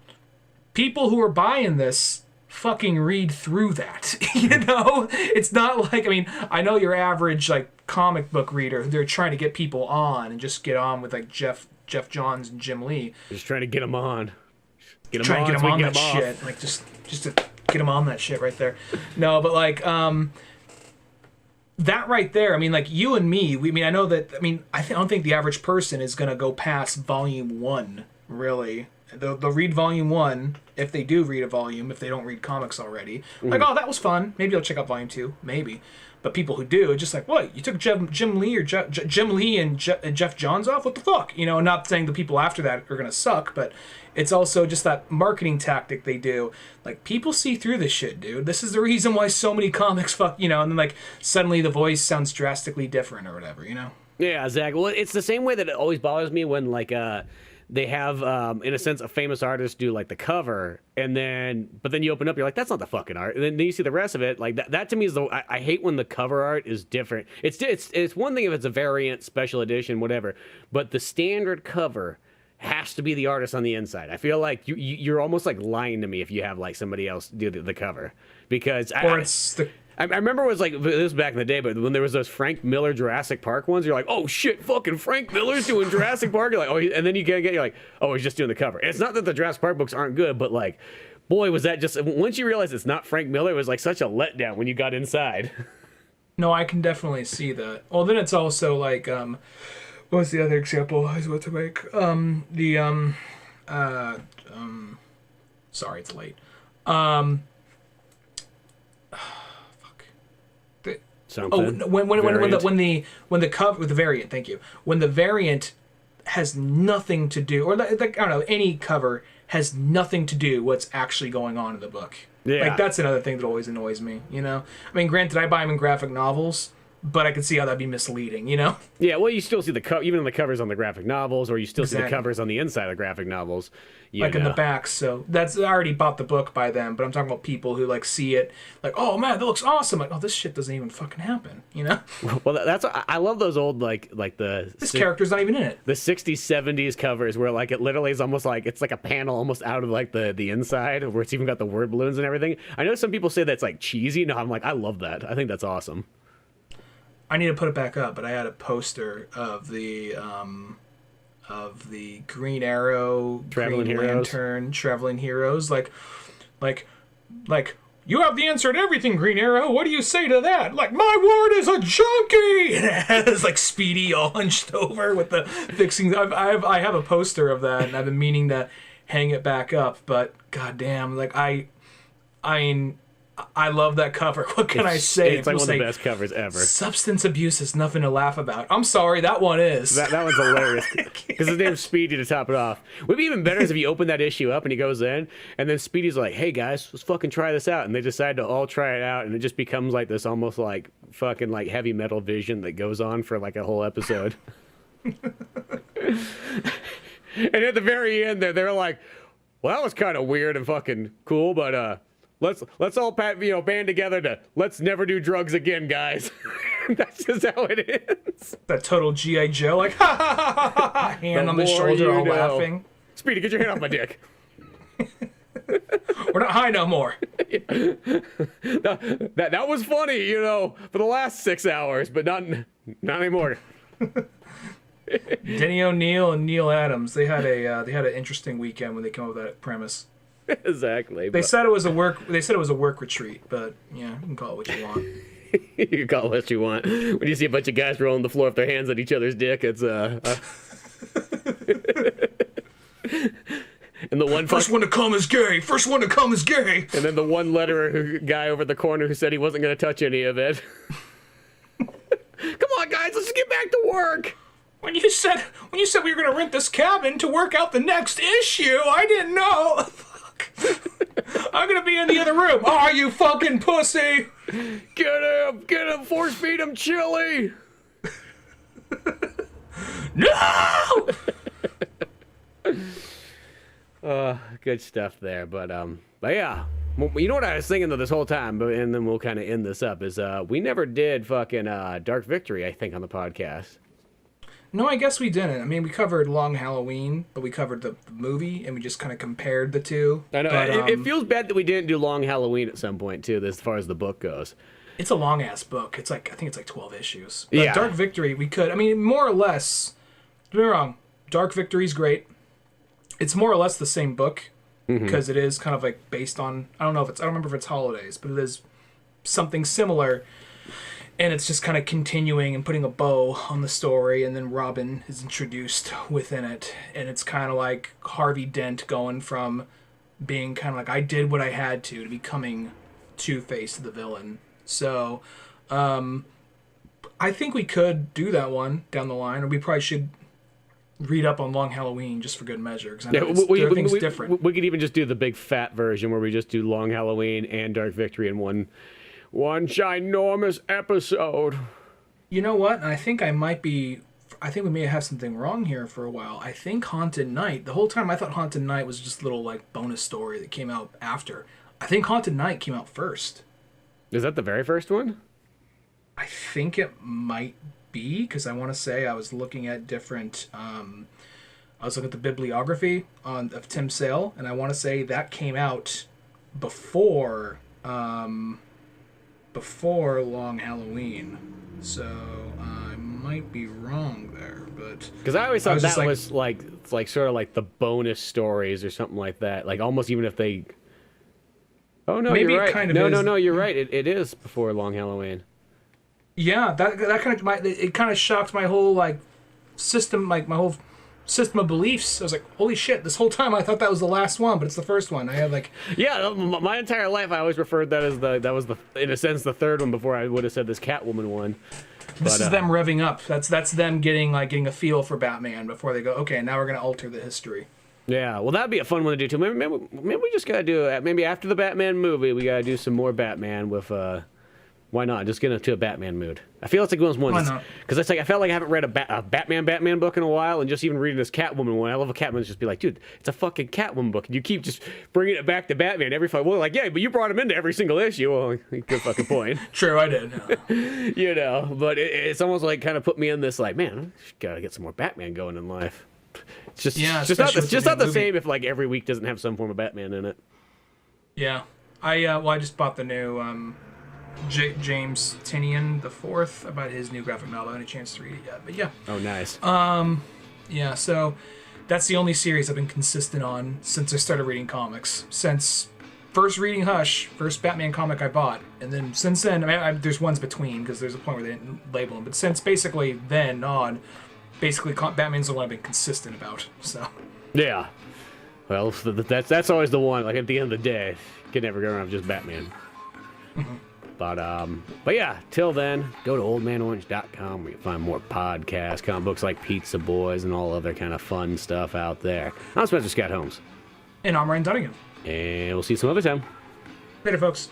people who are buying this fucking read through that. It's not like, I mean, I know your average like comic book reader, they're trying to get people on and just get on with like Jeff Johns and Jim Lee. Just trying to get them on. Get them on that shit. Like just to get them on that shit right there. No, but like that right there, I mean, like you and me, I know that, I mean, I don't think the average person is going to go past volume 1, really. They'll read volume 1, if they do read a volume, if they don't read comics already. Like, oh, that was fun. Maybe I'll check out volume 2, maybe. But people who do, it's just like, what? You took Jim Lee or Jim Lee and Jeff Johns off? What the fuck? Not saying the people after that are going to suck, but it's also just that marketing tactic they do. Like, people see through this shit, dude. This is the reason why so many comics and then, like, suddenly the voice sounds drastically different or whatever, Yeah, exactly. Well, it's the same way that it always bothers me when, like, they have, in a sense, a famous artist do like the cover, but then you open up, you're like, that's not the fucking art. And then you see the rest of it. Like that to me is I hate when the cover art is different. It's one thing if it's a variant, special edition, whatever, but the standard cover has to be the artist on the inside. I feel like you're almost like lying to me if you have like somebody else do the cover, because I remember it was like, this was back in the day, but when there was those Frank Miller Jurassic Park ones, you're like, oh shit, fucking Frank Miller's doing Jurassic Park. You're like, oh, and then you're like, oh, he's just doing the cover. And it's not that the Jurassic Park books aren't good, but like, boy, was that just, once you realize it's not Frank Miller, it was like such a letdown when you got inside. No, I can definitely see that. Well, then it's also like, what's the other example I was about to make? Sorry, it's late. Something. Oh, when the cover with the variant, thank you. When the variant has nothing to do, or like I don't know, any cover has nothing to do what's actually going on in the book. Yeah. Like that's another thing that always annoys me. I mean, granted, I buy them in graphic novels, but I can see how that'd be misleading. Yeah. Well, you still see even in the covers on the graphic novels, or you still see the Exactly. covers on the inside of the graphic novels. Like in the back, so I already bought the book by them, but I'm talking about people who like see it, like, oh man, that looks awesome. Like, oh, this shit doesn't even fucking happen, Well, that's I love those old like This character's not even in it. the 60s 70s covers where like it literally is almost like it's like a panel almost out of like the inside where it's even got the word balloons and everything. I know some people say that's like cheesy. No, I'm like, I love that. I think that's awesome. I need to put it back up, but I had a poster of the Green Arrow, Traveling Green Heroes. Lantern, Traveling Heroes. Like, you have the answer to everything, Green Arrow. What do you say to that? Like, my ward is a junkie! And it has, like, Speedy all hunched over with the fixing. I have a poster of that, and I've been meaning to hang it back up. But goddamn, like I mean, I love that cover. What can I say? It's like one of the best covers ever. Substance abuse is nothing to laugh about. I'm sorry, that one is. That one's hilarious. Because his name's Speedy to top it off. Would be even better if you open that issue up and he goes in, and then Speedy's like, hey guys, let's fucking try this out. And they decide to all try it out, and it just becomes like this almost like fucking like heavy metal vision that goes on for like a whole episode. And at the very end there, they're like, well, that was kind of weird and fucking cool, but let's all band together to let's never do drugs again, guys. That's just how it is. That total G.I. Joe, like, ha ha ha ha ha, ha, hand on the shoulder, all laughing. Speedy, get your hand off my dick. We're not high no more. That was funny, for the last 6 hours, but not anymore. Denny O'Neil and Neil Adams, they had an interesting weekend when they came up with that premise. Exactly. They said it was a work retreat, but yeah, you can call it what you want. You can call it what you want. When you see a bunch of guys rolling the floor with their hands at each other's dick, it's and the one first one to come is gay. First one to come is gay. And then the one letterer guy over the corner who said he wasn't going to touch any of it. Come on, guys, let's get back to work. When you said we were going to rent this cabin to work out the next issue, I didn't know. I'm going to be in the other room. Oh, you fucking pussy. Get him, force feed him chili. No! Good stuff there, but yeah. You know what I was thinking though this whole time, and then we'll kind of end this up, is we never did fucking Dark Victory, I think, on the podcast. No, I guess we didn't. I mean, we covered Long Halloween, but we covered the movie, and we just kind of compared the two. I know. But, it feels bad that we didn't do Long Halloween at some point, too, as far as the book goes. It's a long-ass book. I think it's like 12 issues. But Yeah. Dark Victory, we could. I mean, more or less, don't get me wrong, Dark Victory's great. It's more or less the same book, because it is kind of like based on, I don't remember if it's holidays, but it is something similar. And it's just kind of continuing and putting a bow on the story, and then Robin is introduced within it. And it's kind of like Harvey Dent going from being kind of like, I did what I had to becoming Two-Face, the villain. So, I think we could do that one down the line, or we probably should read up on Long Halloween just for good measure, because I know there are things different. We could even just do the big fat version where we just do Long Halloween and Dark Victory in one ginormous episode. You know what? I think we may have something wrong here for a while. I think Haunted Night, the whole time I thought Haunted Night was just a little like bonus story that came out after. I think Haunted Night came out first. Is that the very first one? I think it might be, because I want to say I was looking at different I was looking at the bibliography of Tim Sale, and I want to say that came out before Long Halloween. So I might be wrong there, but because I always thought that was like sort of like the bonus stories or something like that. Like almost even if they. Oh no, maybe you're right. It kind of No, you're right. It is before Long Halloween. Yeah, that kind of it kind of shocked my whole system, my whole system of beliefs. I was like, holy shit! This whole time I thought that was the last one, but it's the first one. I had my entire life I always referred that as that was in a sense the third one before I would have said this Catwoman one. This is them revving up. That's them getting a feel for Batman before they go, okay, now we're gonna alter the history. Yeah, well, that'd be a fun one to do too. Maybe we just gotta do maybe after the Batman movie, we gotta do some more Batman with. Why not? Just get into a Batman mood. I feel it's like one of those ones. Why not? Because it's like I felt like I haven't read a Batman book in a while, and just even reading this Catwoman one, I love a Catwoman just be like, dude, it's a fucking Catwoman book, and you keep just bringing it back to Batman every fight. Well, like, yeah, but you brought him into every single issue. Well, good fucking point. True, I did. But it's almost like kind of put me in this like, man, I gotta get some more Batman going in life. It's just not the same if like every week doesn't have some form of Batman in it. Yeah, I just bought the new James Tynion the Fourth about his new graphic novel. I haven't had a chance to read it yet, but yeah. Oh, nice. Yeah, so that's the only series I've been consistent on since I started reading comics. Since first reading Hush, first Batman comic I bought, and then since then, there's ones between because there's a point where they didn't label them, but since basically then on, basically Batman's the one I've been consistent about. So. Yeah. Well, that's always the one. Like at the end of the day, you can never go around with just Batman. But yeah, till then, go to oldmanorange.com where you find more podcasts, comic books like Pizza Boys, and all other kind of fun stuff out there. I'm Spencer Scott Holmes. And I'm Ryan Dunnigan. And we'll see you some other time. Later, folks.